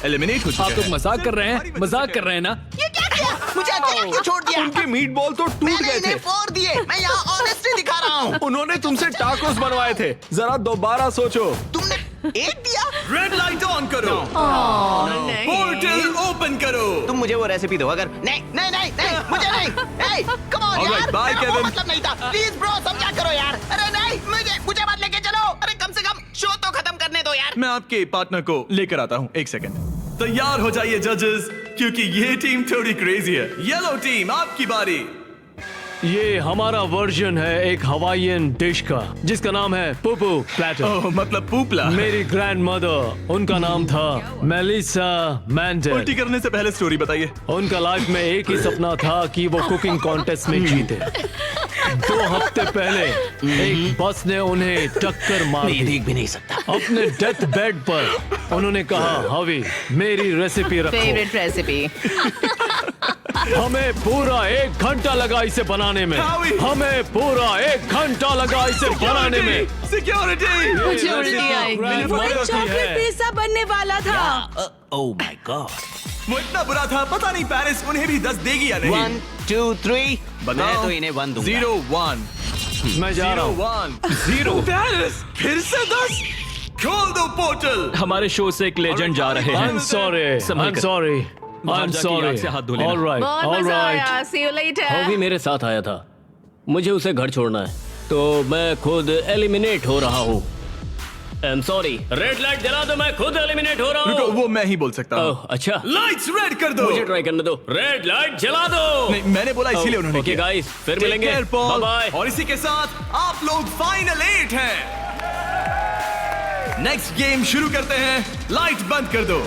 एलिमिनेट हो आप चुके लोग हैं। मजाक कर रहे हैं, मजाक कर रहे हैं ना? ये क्या किया? मुझे अकेला क्यों छोड़ दिया? उनके मीट बॉल तो टूट मैंने गए इन्हें थे। फोड़ दिए। मैं यहाँ ऑनेस्टी दिखा रहा हूँ। उन्होंने तुमसे टाकोस बनवाए थे, जरा दोबारा सोचो। तुमने एक दिया। रेड लाइट ऑन करो। नहीं। पोर्टल ओपन करो। तुम मुझे वो रेसिपी दो। अगर नहीं नहीं नहीं नहीं मुझे नहीं। Hey, come on Alright, यार, bye, मेरा वो Kevin. मतलब नहीं था। प्लीज ब्रो, समझा करो यार। अरे नहीं, मुझे मत लेके चलो। अरे कम से कम शो तो खत्म करने दो यार। मैं आपके पार्टनर को लेकर आता हूँ, एक सेकंड। तैयार हो जाइए जजेस, क्योंकि ये टीम थोड़ी क्रेजी है। येलो टीम, आपकी बारी। ये हमारा वर्जन है एक हवाईयन डिश का जिसका नाम है पुपू प्लेटर। ओह, मतलब पूपला। मेरी ग्रैंड मदर, उनका नाम था मेलिसा मैंडल। उल्टी करने से पहले स्टोरी बताइए। उनका लाइफ में एक ही सपना था कि वो कुकिंग कॉन्टेस्ट में जीते। 2 हफ्ते पहले एक बस ने उन्हें टक्कर मार मैं ये दी। देख भी नहीं सकता। अपने डेथ बेड पर उन्होंने कहा, हवी मेरी रेसिपी रखो। Favourite recipe. हमें पूरा 1 घंटा लगा इसे बनाने में। हावी! हमें पूरा 1 घंटा लगा इसे बनाने में। सिक्योरिटी। मुझे उल्टी आएगी। वो एक चॉकलेट पिज्जा बनने वाला था। Oh my God. वो इतना बुरा था, पता नहीं पेरिस उन्हें भी 10 देगी या नहीं। 1, 2, 3। बताओ। मैं तो इन्हें 1 दूंगा। 0, 1, मैं जा रहा 0, हूँ। 1, 0। पेरिस फिर से 10। खोल दो पोर्टल। हमारे शो से एक लेजेंड जा रहे हैं। I'm sorry. संभल I'm कर। sorry. बाहर I'm जाके sorry. याद से हाथ धो लेना। All right. बहुत All मजा right. आया। See you later. वो भी मेरे साथ आया था। मुझे उसे घर छोड़ना है, तो मैं खुद एलिमिनेट हो रहा हूँ। I'm sorry. रेड लाइट जला दो, मैं खुद एलिमिनेट हो रहा रुको, हूँ। वो मैं ही बोल सकता हूँ। ओह, अच्छा। लाइट्स रेड कर दो। मुझे ट्राई करने दो। रेड लाइट जला दो। नहीं, मैंने बोला इसीलिए उन्होंने ओके किया। गाइस, फिर Take मिलेंगे। care, Paul. बाय। और इसी के साथ आप लोग फाइनल 8 हैं। नेक्स्ट गेम शुरू करते हैं। लाइट बंद कर दो।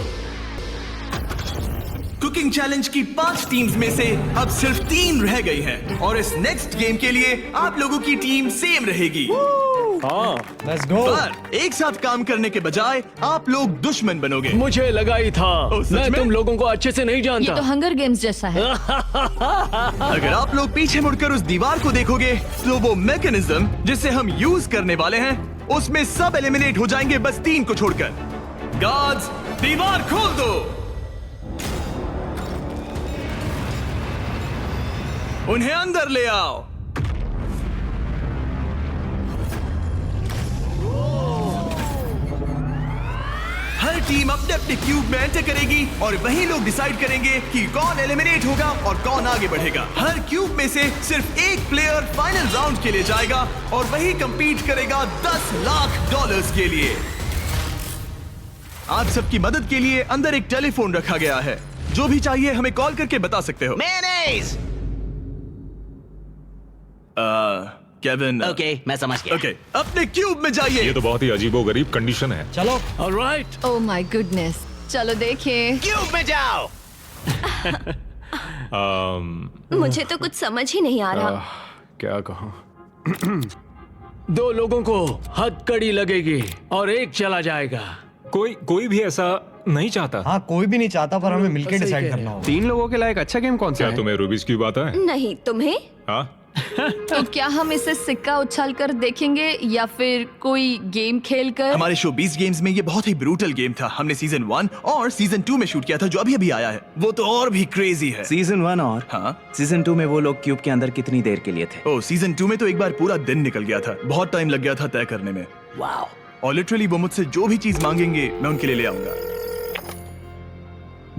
कुकिंग चैलेंज की 5 टीम्स में से अब सिर्फ 3 रह गई हैं और इस नेक्स्ट गेम के लिए आप लोगों की टीम सेम रहेगी। Let's go. पर एक साथ काम करने के बजाय आप लोग दुश्मन बनोगे। मुझे लगा ही था। ओह, सच मैं में? तुम लोगों को अच्छे से नहीं ये जानता। तो हंगर गेम्स जैसा है। अगर आप लोग पीछे मुड़कर उस दीवार को देखोगे तो वो मैकेनिज्म जिसे हम यूज करने वाले हैं उसमें सब एलिमिनेट हो जाएंगे, बस 3 को छोड़कर। गार्ड्स, दीवार खोल दो। उन्हें अंदर ले आओ। हर टीम अपने अपने क्यूब में एंटर करेगी और वही लोग डिसाइड करेंगे कि कौन एलिमिनेट होगा और कौन आगे बढ़ेगा। हर क्यूब में से सिर्फ एक प्लेयर फाइनल राउंड के लिए जाएगा और वही कंपीट करेगा $10 लाख के लिए। आप सबकी मदद के लिए अंदर एक टेलीफोन रखा गया है। जो भी चाहिए हमें कॉल करके बता सकते हो। मेयोनेज़। केविन। ओके, मैं समझ गया। ओके, अपने क्यूब में जाइए। ये तो बहुत ही अजीबोगरीब कंडीशन है। चलो। ऑलराइट। ओह माय गुडनेस, चलो देखें। क्यूब में जाओ। मुझे तो कुछ समझ ही नहीं आ रहा। क्या कहूँ? 2 लोगों को हथकड़ी लगेगी और एक चला जाएगा। कोई भी ऐसा नहीं चाहता। हाँ, कोई भी नहीं चाहता, पर हमें मिलकर सही डिसाइड कह रहे करना होगा। 3 लोगों के लिए एक अच्छा गेम कौन सा क्या है? तुम्हें रूबिक्स क्यूब आता है? नहीं, तुम्हें? हाँ, तो क्या हम इसे सिक्का उछाल कर देखेंगे या फिर कोई गेम खेल कर? हमारे शो 20 गेम्स में ये बहुत ही ब्रूटल गेम था। हमने सीजन 1 और सीजन 2 में शूट किया था, जो अभी आया है। वो तो और भी क्रेजी है। सीजन 1 और हाँ, सीजन 2 में वो लोग क्यूब के अंदर कितनी देर के लिए थे? ओ, सीजन 2 में तो एक बार पूरा दिन निकल गया था। बहुत टाइम लग गया था तय करने में। वाओ। और लिटरली वो मुझसे जो भी चीज मांगेंगे मैं उनके लिए ले आऊंगा।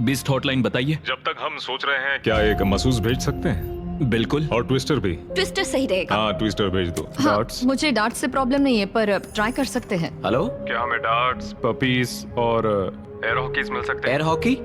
बीस्ट हॉटलाइन बताइए। जब तक हम सोच रहे हैं क्या एक महसूस भेज सकते हैं? बिल्कुल। और ट्विस्टर भी। ट्विस्टर सही रहेगा। हाँ ट्विस्टर भेज दो। हाँ, मुझे डार्ट से प्रॉब्लम नहीं है, पर ट्राई कर सकते हैं। हेलो, क्या हमें डार्ट्स, पपीज और एयर हॉकीज मिल सकते हैं? Air hockey?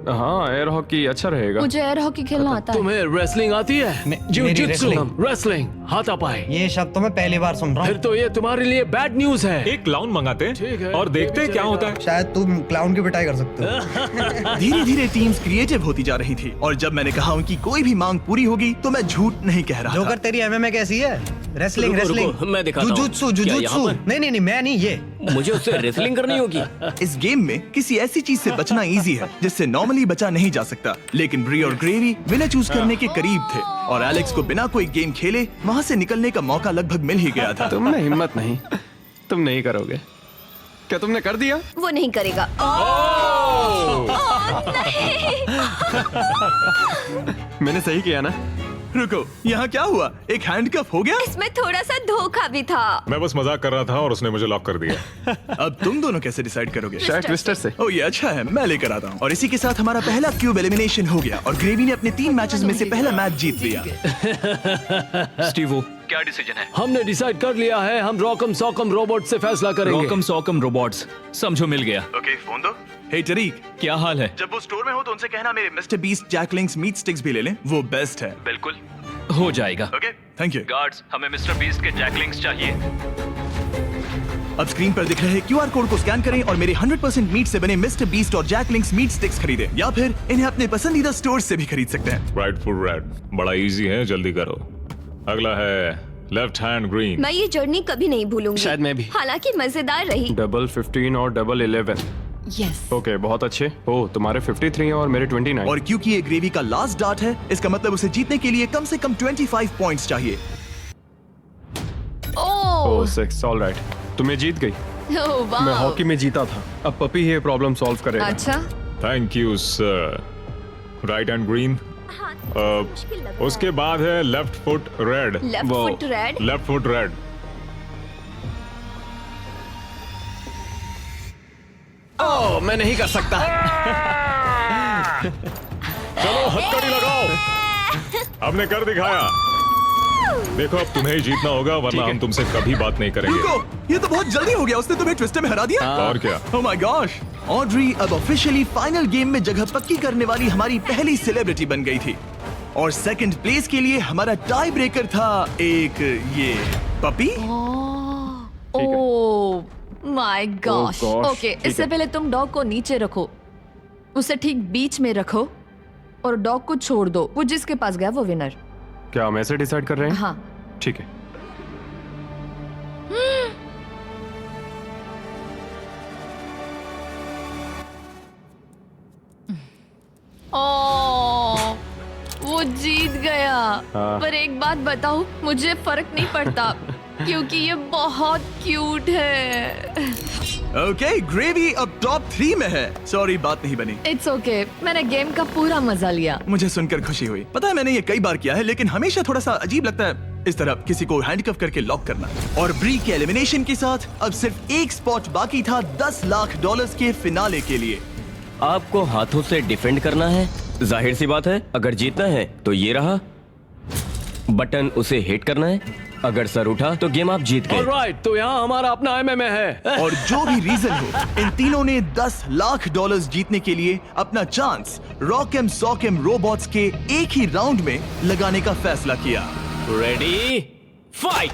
हाँ, एयर हॉकी अच्छा रहेगा। मुझे एयर हॉकी खेलना आता है। तुम्हें रेसलिंग आती है? जिu-jitsu, रेसलिंग, हाथापाई। ये शब्द तो मैं पहली बार सुन रहा हूँ। फिर तो ये तुम्हारे लिए बैड न्यूज है। एक क्लाउन मंगाते हैं और देखते हैं क्या होता है। शायद तुम क्लाउन की पिटाई कर सकते हो। धीरे धीरे टीम्स क्रिएटिव होती जा रही थी और जब मैंने कहा उनकी कोई भी मांग पूरी होगी तो मैं झूठ नहीं कह रहा था। जोकर तेरी एमएमए कैसी है? रेसलिंग रुको, रेसलिंग रुको, मैं दिखाता हूँ। जुजुत्सु क्या यहाँ जुजुत्सु। पर? नहीं मैं नहीं, ये मुझे उससे रेसलिंग करनी होगी। इस गेम में किसी ऐसी चीज से बचना इजी है जिससे नॉर्मली बचा नहीं जा सकता, लेकिन ब्री और ग्रेवी विनर चूज करने के करीब थे और एलेक्स को बिना कोई गेम खेले वहाँ से निकलने का मौका लगभग मिल ही गया था। तुम में हिम्मत नहीं, तुम नहीं करोगे। क्या तुमने कर दिया? वो नहीं करेगा। मैंने सही किया ना? रुको, यहाँ क्या हुआ? एक हैंडकफ हो गया? इसमें थोड़ा सा धोखा भी था। मैं बस मजाक कर रहा था और उसने मुझे लॉक कर दिया। अब तुम दोनों कैसे डिसाइड करोगे? शायद ट्विस्टर से। ओह ये अच्छा है, मैं लेकर आता हूँ। और इसी के साथ हमारा पहला क्यूब एलिमिनेशन हो गया और ग्रेवी ने अपने 3 मैचेस में से पहला मैच जीत लिया। स्टीवो, क्या डिसीजन है? हमने डिसाइड कर लिया है, हम रॉकम सॉकम रोबोट से फैसला करेंगे। रॉकम सॉकम रोबोट्स, समझो मिल गया। ओके, फोन दो। हे टरीक, क्या हाल है? जब वो स्टोर में हो तो उनसे कहना मेरे mister Beast Jack Link's meat sticks भी ले लें, वो बेस्ट है। बिल्कुल हो जाएगा। Okay, thank you. गार्ड्स, हमें मिस्टर बीस्ट के जैकलिंग्स चाहिए। अब स्क्रीन पर दिख रहे QR कोड को स्कैन करें और मेरे 100% मीट से बने मिस्टर बीस्ट और जैकलिंग्स मीट स्टिक्स खरीदें, या फिर इन्हें अपने पसंदीदा स्टोर से भी खरीद सकते हैं। राइट फुल रेड, बड़ा इजी है, जल्दी करो। अगला है लेफ्ट हैंड ग्रीन। मैं ये जर्नी कभी नहीं भूलूंगी। शायद मैं भी। हालांकि मजेदार रही। डबल 15 और डबल 11। यस। ओके, बहुत अच्छे। ओह, तुम्हारे 53 हैं और मेरे 29। और क्योंकि ये ग्रेवी का लास्ट डार्ट है, इसका मतलब उसे जीतने के लिए कम से कम 25 पॉइंट्स चाहिए। ओह 6, ऑलराइट। तुम्हें जीत गई। वाह। मैं हॉकी में जीता था। अब पपी ये प्रॉब्लम सॉल्व करेगा। अच्छा। Thank you sir. Right hand green. उसके बाद है left foot red. Left foot red. Left foot red. Oh, मैं नहीं कर सकता। चलो हथकड़ी लगाओ। हमने कर दिखाया। देखो अब तुम्हें ही जीतना होगा वरना हम तुमसे कभी बात नहीं करेंगे। रुको, ये तो बहुत जल्दी हो गया, उसने तुम्हें ट्विस्टर में हरा दिया। और क्या? ओह माय गॉश, ऑड्री अब ऑफिशियली फाइनल गेम में जगह पक्की करने वाली हमारी पहली सेलिब्रिटी बन गई थी और सेकंड प्लेस के लिए हमारा टाई ब्रेकर था एक ये puppy. Oh my gosh. gosh, okay, इससे पहले तुम डॉग को नीचे रखो, उसे ठीक बीच में रखो और डॉग को छोड़ दो। वो जिसके पास गया वो विनर। क्या हम ऐसे डिसाइड कर रहे हैं? हाँ। ठीक है। ओह, वो जीत गया। हाँ। पर एक बात बताऊं, मुझे फर्क नहीं पड़ता क्योंकि ये बहुत क्यूट है। ओके, ग्रेवी अब टॉप 3 में है। सॉरी, बात नहीं बनी। इट्स ओके, मैंने गेम का पूरा मजा लिया। मुझे सुनकर खुशी हुई। पता है मैंने ये कई बार किया है, लेकिन हमेशा थोड़ा सा अजीब लगता है इस तरह किसी को हैंडकफ करके लॉक करना। और ब्री के एलिमिनेशन के साथ अब सिर्फ एक स्पॉट बाकी था $10 लाख के फिनाले के लिए। आपको हाथों से डिफेंड करना है। जाहिर सी बात है, अगर जीतना है तो ये रहा बटन, उसे हिट करना है। अगर सर उठा तो गेम आप जीत गए। ऑलराइट, तो यहाँ हमारा अपना एमएमए है। और जो भी रीजन हो, इन तीनों ने $10 लाख जीतने के लिए अपना चांस रॉकम सॉकम रोबोट्स के एक ही राउंड में लगाने का फैसला किया। Ready, fight.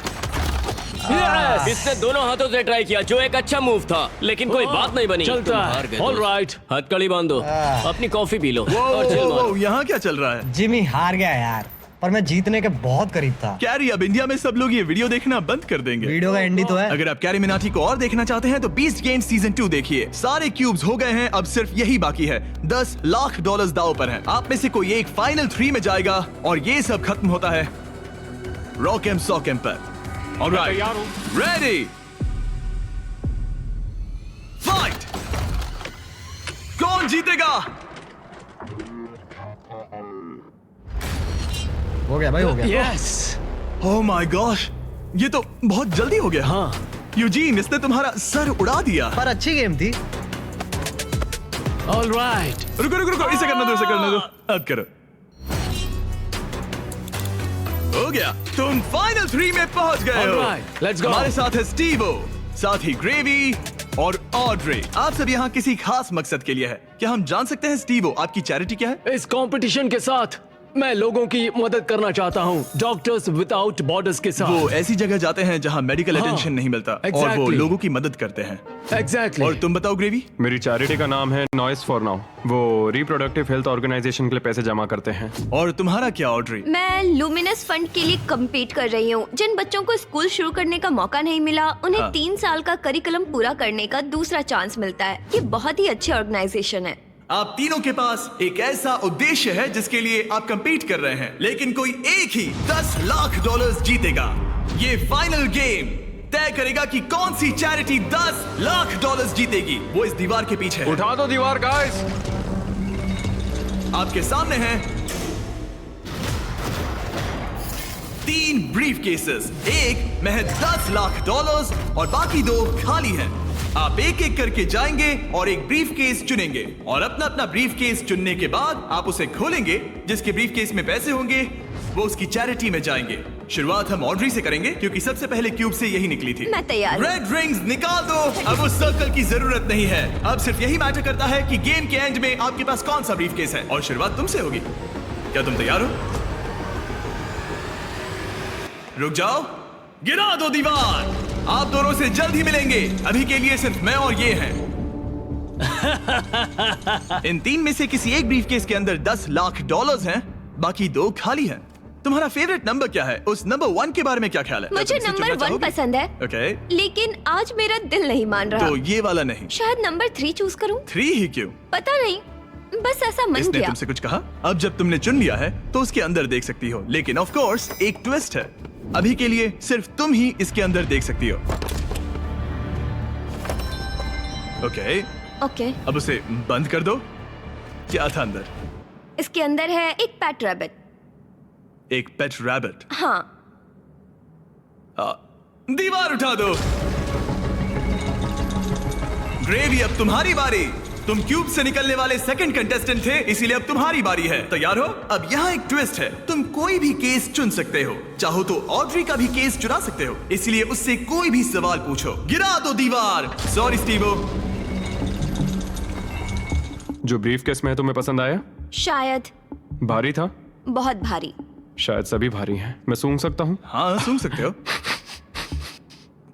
इसने दोनों हाथों से ट्राई किया, जो एक अच्छा मूव था, लेकिन कोई बात नहीं बनी। चलता तुम है। हार गए। ऑलराइट, हथकड़ी बांधो, अपनी कॉफी पी लो और चिल वो मारो। यहाँ क्या चल रहा है? जिमी हार गया यार, पर मैं जीतने के बहुत करीब था। कैरी, अब इंडिया में सब लोग ये वीडियो देखना बंद कर देंगे। वीडियो का एंडी तो है। अगर आप कैरी मिनाटी को और देखना चाहते हैं तो बीस्ट गेम सीजन 2 देखिए। सारे क्यूब्स हो गए हैं, अब सिर्फ यही बाकी है। $10 लाख दांव पर हैं। आप में से कोई एक फाइनल 3 में जाएगा और ये सब खत्म होता है रॉकम सॉकम पर। Alright, ready, fight. कौन जीतेगा? हो गया भाई, हो गया। यस। ओह माय गॉश, ये तो बहुत जल्दी हो गया। हाँ। यूजीन, इसने तुम्हारा सर उड़ा दिया। पर अच्छी गेम थी। ऑलराइट। रुको रुको रुको, इसे करने दो, इसे करने दो। अब करो। हो गया, तुम फाइनल 3 में पहुंच गए हो। Alright, let's go. हमारे साथ है स्टीवो, साथ ही ग्रेवी और ऑड्रे। आप सब यहाँ किसी खास मकसद के लिए है। क्या हम जान सकते हैं स्टीवो, आपकी चैरिटी क्या है? इस कंपटीशन के साथ मैं लोगों की मदद करना चाहता हूँ, डॉक्टर्स विदाउट बॉर्डर्स के साथ। वो ऐसी जगह जाते हैं जहाँ मेडिकल अटेंशन नहीं मिलता और वो exactly. लोगों की मदद करते हैं। एग्जैक्टली। और तुम बताओ ग्रेवी? मेरी चैरिटी का नाम है नॉइस फॉर नाउ। वो रिप्रोडक्टिव हेल्थ ऑर्गेनाइजेशन के लिए पैसे जमा करते हैं। और तुम्हारा क्या ऑड्रे? मैं लुमिनस फंड के लिए कम्पीट कर रही हूँ। जिन बच्चों को स्कूल शुरू करने का मौका नहीं मिला, उन्हें 3 साल का करिकुलम पूरा करने का दूसरा चांस मिलता है। ये बहुत ही अच्छी ऑर्गेनाइजेशन है। आप तीनों के पास एक ऐसा उद्देश्य है जिसके लिए आप कंपीट कर रहे हैं, लेकिन कोई एक ही $10 लाख जीतेगा। ये फाइनल गेम तय करेगा कि कौन सी चैरिटी $10 लाख जीतेगी। वो इस दीवार के पीछे है। उठा दो दीवार गाइस। आपके सामने हैं 3 ब्रीफ केसेस, एक में है $10 लाख और बाकी 2 खाली हैं। आप एक एक करके जाएंगे और एक ब्रीफ केस चुनेंगे और अपना अपना ब्रीफ केस चुनने के बाद आप उसे खोलेंगे। जिसके ब्रीफ केस में पैसे होंगे वो उसकी चैरिटी में जाएंगे। शुरुआत हम ऑड्री से करेंगे क्योंकि सबसे पहले क्यूब से यही निकली थी। मैं तैयार हूं। रेड रिंग्स निकाल दो। अब उस सर्कल की जरूरत नहीं है। अब सिर्फ यही मैटर करता है कि गेम के एंड में आपके पास कौन सा ब्रीफ केस है और शुरुआत तुमसे होगी। क्या तुम तैयार हो? रुक जाओ, गिरा दो दीवार। आप दोनों से जल्द ही मिलेंगे। अभी के लिए सिर्फ मैं और ये हैं। इन 3 में से किसी एक ब्रीफ केस के अंदर $10 लाख हैं, बाकी 2 खाली हैं। तुम्हारा फेवरेट नंबर क्या है? उस नंबर 1 के बारे में क्या ख्याल है? मुझे नंबर 1 पसंद है। ओके। लेकिन आज मेरा दिल नहीं मान रहा। तो ये वाला नहीं? शायद नंबर 3 चूज करूं। 3 ही क्यों? पता नहीं, बस ऐसा मन इसने किया। तुमसे कुछ कहा? अब जब तुमने चुन लिया है तो उसके अंदर देख सकती हो, लेकिन ऑफ कोर्स एक ट्विस्ट है। अभी के लिए सिर्फ तुम ही इसके अंदर देख सकती हो। ओके। ओके। अब उसे बंद कर दो। क्या था अंदर? इसके अंदर है एक पेट रैबिट। एक पेट रैबिट? हाँ। दीवार उठा दो। ग्रेवी, अब तुम्हारी बारी। तुम क्यूब से निकलने वाले सेकंड कंटेस्टेंट थे, इसीलिए अब तुम्हारी बारी है। तैयार हो? अब यहाँ एक ट्विस्ट है। तुम कोई भी केस चुन सकते हो। चाहो तो ऑड्री का भी केस चुरा सकते हो, इसलिए उससे कोई भी सवाल पूछो। गिरा दो दीवार। Sorry Stevo. जो ब्रीफ केस में है तुम्हें पसंद आया? शायद। भारी था? बहुत भारी। शायद सभी भारी हैं। मैं सूंघ सकता हूँ? हाँ, सूंघ सकते हो।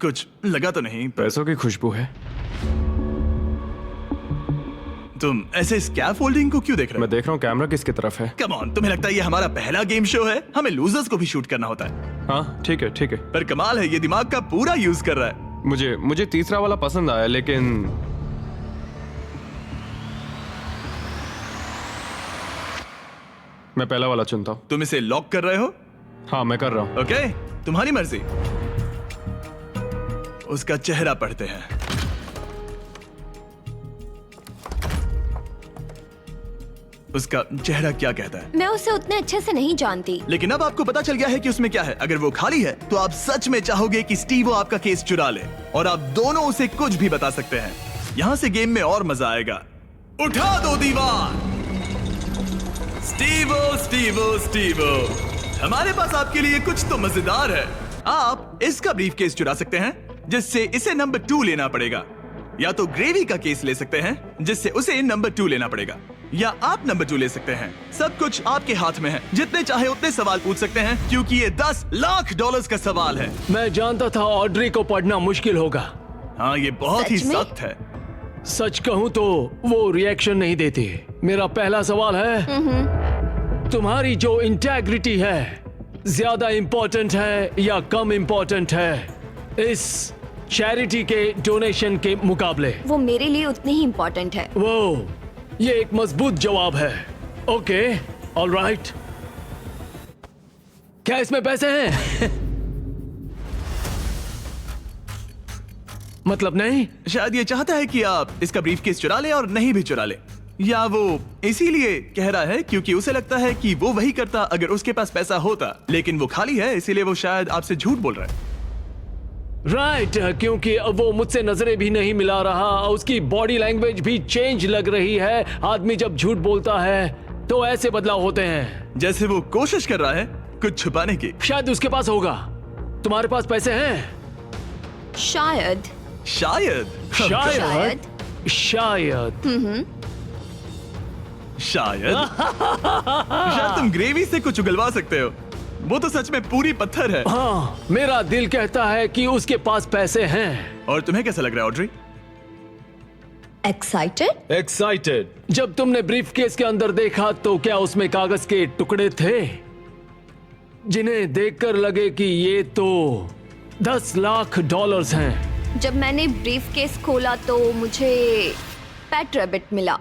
कुछ लगा तो नहीं? पैसों की खुशबू है। तुम ऐसे स्कैफोल्डिंग को क्यों देख रहे हो? मैं देख रहा हूँ कैमरा किसकी तरफ है। कम ऑन, तुम्हें लगता है ये हमारा पहला गेम शो है? हमें लूजर्स को भी शूट करना होता है। हाँ ठीक है ठीक है। पर कमाल है, ये दिमाग का पूरा यूज कर रहा है। मुझे तीसरा वाला पसंद आया, लेकिन मैं पहला वाला चुनता हूँ। तुम इसे लॉक कर रहे हो? हाँ मैं कर रहा हूँ। ओके, तुम्हारी मर्जी। उसका चेहरा पढ़ते हैं। उसका चेहरा क्या कहता है? मैं उसे उतने अच्छे से नहीं जानती। लेकिन अब आपको पता चल गया है कि उसमें क्या है। अगर वो खाली है तो आप सच में चाहोगे कि स्टीवो आपका केस चुरा ले, और आप दोनों उसे कुछ भी बता सकते हैं। यहाँ से गेम में और मजा आएगा। उठा दो दीवार। स्टीवो स्टीवो स्टीवो, हमारे पास आपके लिए कुछ तो मजेदार है। आप इसका ब्रीफ केस चुरा सकते हैं, जिससे इसे नंबर 2 लेना पड़ेगा, या तो ग्रेवी का केस ले सकते हैं, जिससे उसे नंबर 2 लेना पड़ेगा, या आप नंबर 2 ले सकते हैं। सब कुछ आपके हाथ में है। जितने चाहे उतने सवाल पूछ सकते हैं, क्योंकि ये $10 लाख का सवाल है। मैं जानता था ऑड्री को पढ़ना मुश्किल होगा। हाँ, ये बहुत ही सख्त है। सच कहूँ तो वो रिएक्शन नहीं देती। मेरा पहला सवाल है, तुम्हारी जो इंटेग्रिटी है ज्यादा इंपॉर्टेंट है या कम इंपॉर्टेंट है इस चैरिटी के डोनेशन के मुकाबले? वो मेरे लिए उतनी ही इंपॉर्टेंट है। वो ये एक मजबूत जवाब है। Okay, alright. क्या इसमें पैसे हैं? मतलब नहीं? शायद ये चाहता है कि आप इसका ब्रीफकेस चुरा ले और नहीं भी चुरा ले, या वो इसीलिए कह रहा है क्योंकि उसे लगता है कि वो वही करता अगर उसके पास पैसा होता, लेकिन वो खाली है, इसीलिए वो शायद आपसे झूठ बोल रहा है। राइट, क्योंकि वो मुझसे नजरें भी नहीं मिला रहा, उसकी बॉडी लैंग्वेज भी चेंज लग रही है। आदमी जब झूठ बोलता है तो ऐसे बदलाव होते हैं। जैसे वो कोशिश कर रहा है कुछ छुपाने की। शायद उसके पास होगा। तुम्हारे पास पैसे हैं? शायद शायद शायद शायद शायद शायद तुम ग्रेवी से कुछ उगलवा सकते हो। वो तो सच में पूरी पत्थर है। हाँ, मेरा दिल कहता है कि उसके पास पैसे हैं। और तुम्हें कैसा लग रहा है ऑड्री? एक्साइटेड? एक्साइटेड। जब तुमने ब्रीफ केस के अंदर देखा तो क्या उसमें कागज के टुकड़े थे जिन्हें देखकर लगे कि ये तो 10 लाख डॉलर्स हैं? जब मैंने ब्रीफ केस खोला तो मुझे पेट रैबिट मिला।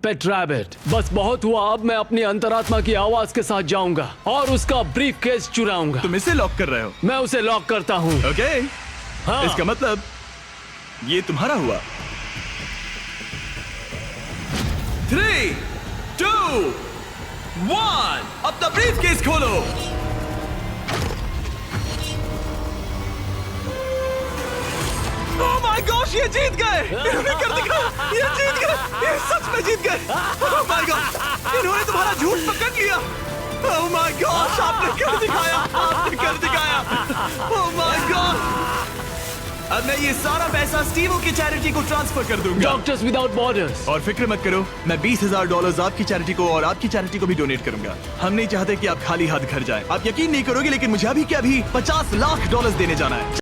पेट रैबिट। बस बहुत हुआ, अब मैं अपनी अंतरात्मा की आवाज के साथ जाऊंगा और उसका ब्रीफ केस चुराऊंगा। तुम इसे लॉक कर रहे हो? मैं उसे लॉक करता हूँ। ओके। हाँ। इसका मतलब ये तुम्हारा हुआ। 3, 2, 1 अपना ब्रीफ केस खोलो। ओह माय गॉश, ये जीत गए। इन्होंने कर दिखाया, ये जीत गए, ये सच में जीत गए। ओह माय गॉड, इन्होंने तुम्हारा झूठ पकड़ लिया। ओह माय गॉश, आपने कर दिखाया, आपने कर दिखाया। Oh my God. अब मैं ये सारा पैसा स्टीवो की चैरिटी को ट्रांसफर कर दूंगा। Doctors without borders. और फिक्र मत करो, मैं $20,000 आपकी चैरिटी को और आपकी चैरिटी को भी डोनेट करूंगा। हम नहीं चाहते कि आप खाली हाथ घर जाएं। आप यकीन नहीं करोगे लेकिन मुझे अभी के अभी $50 लाख देने जाना है।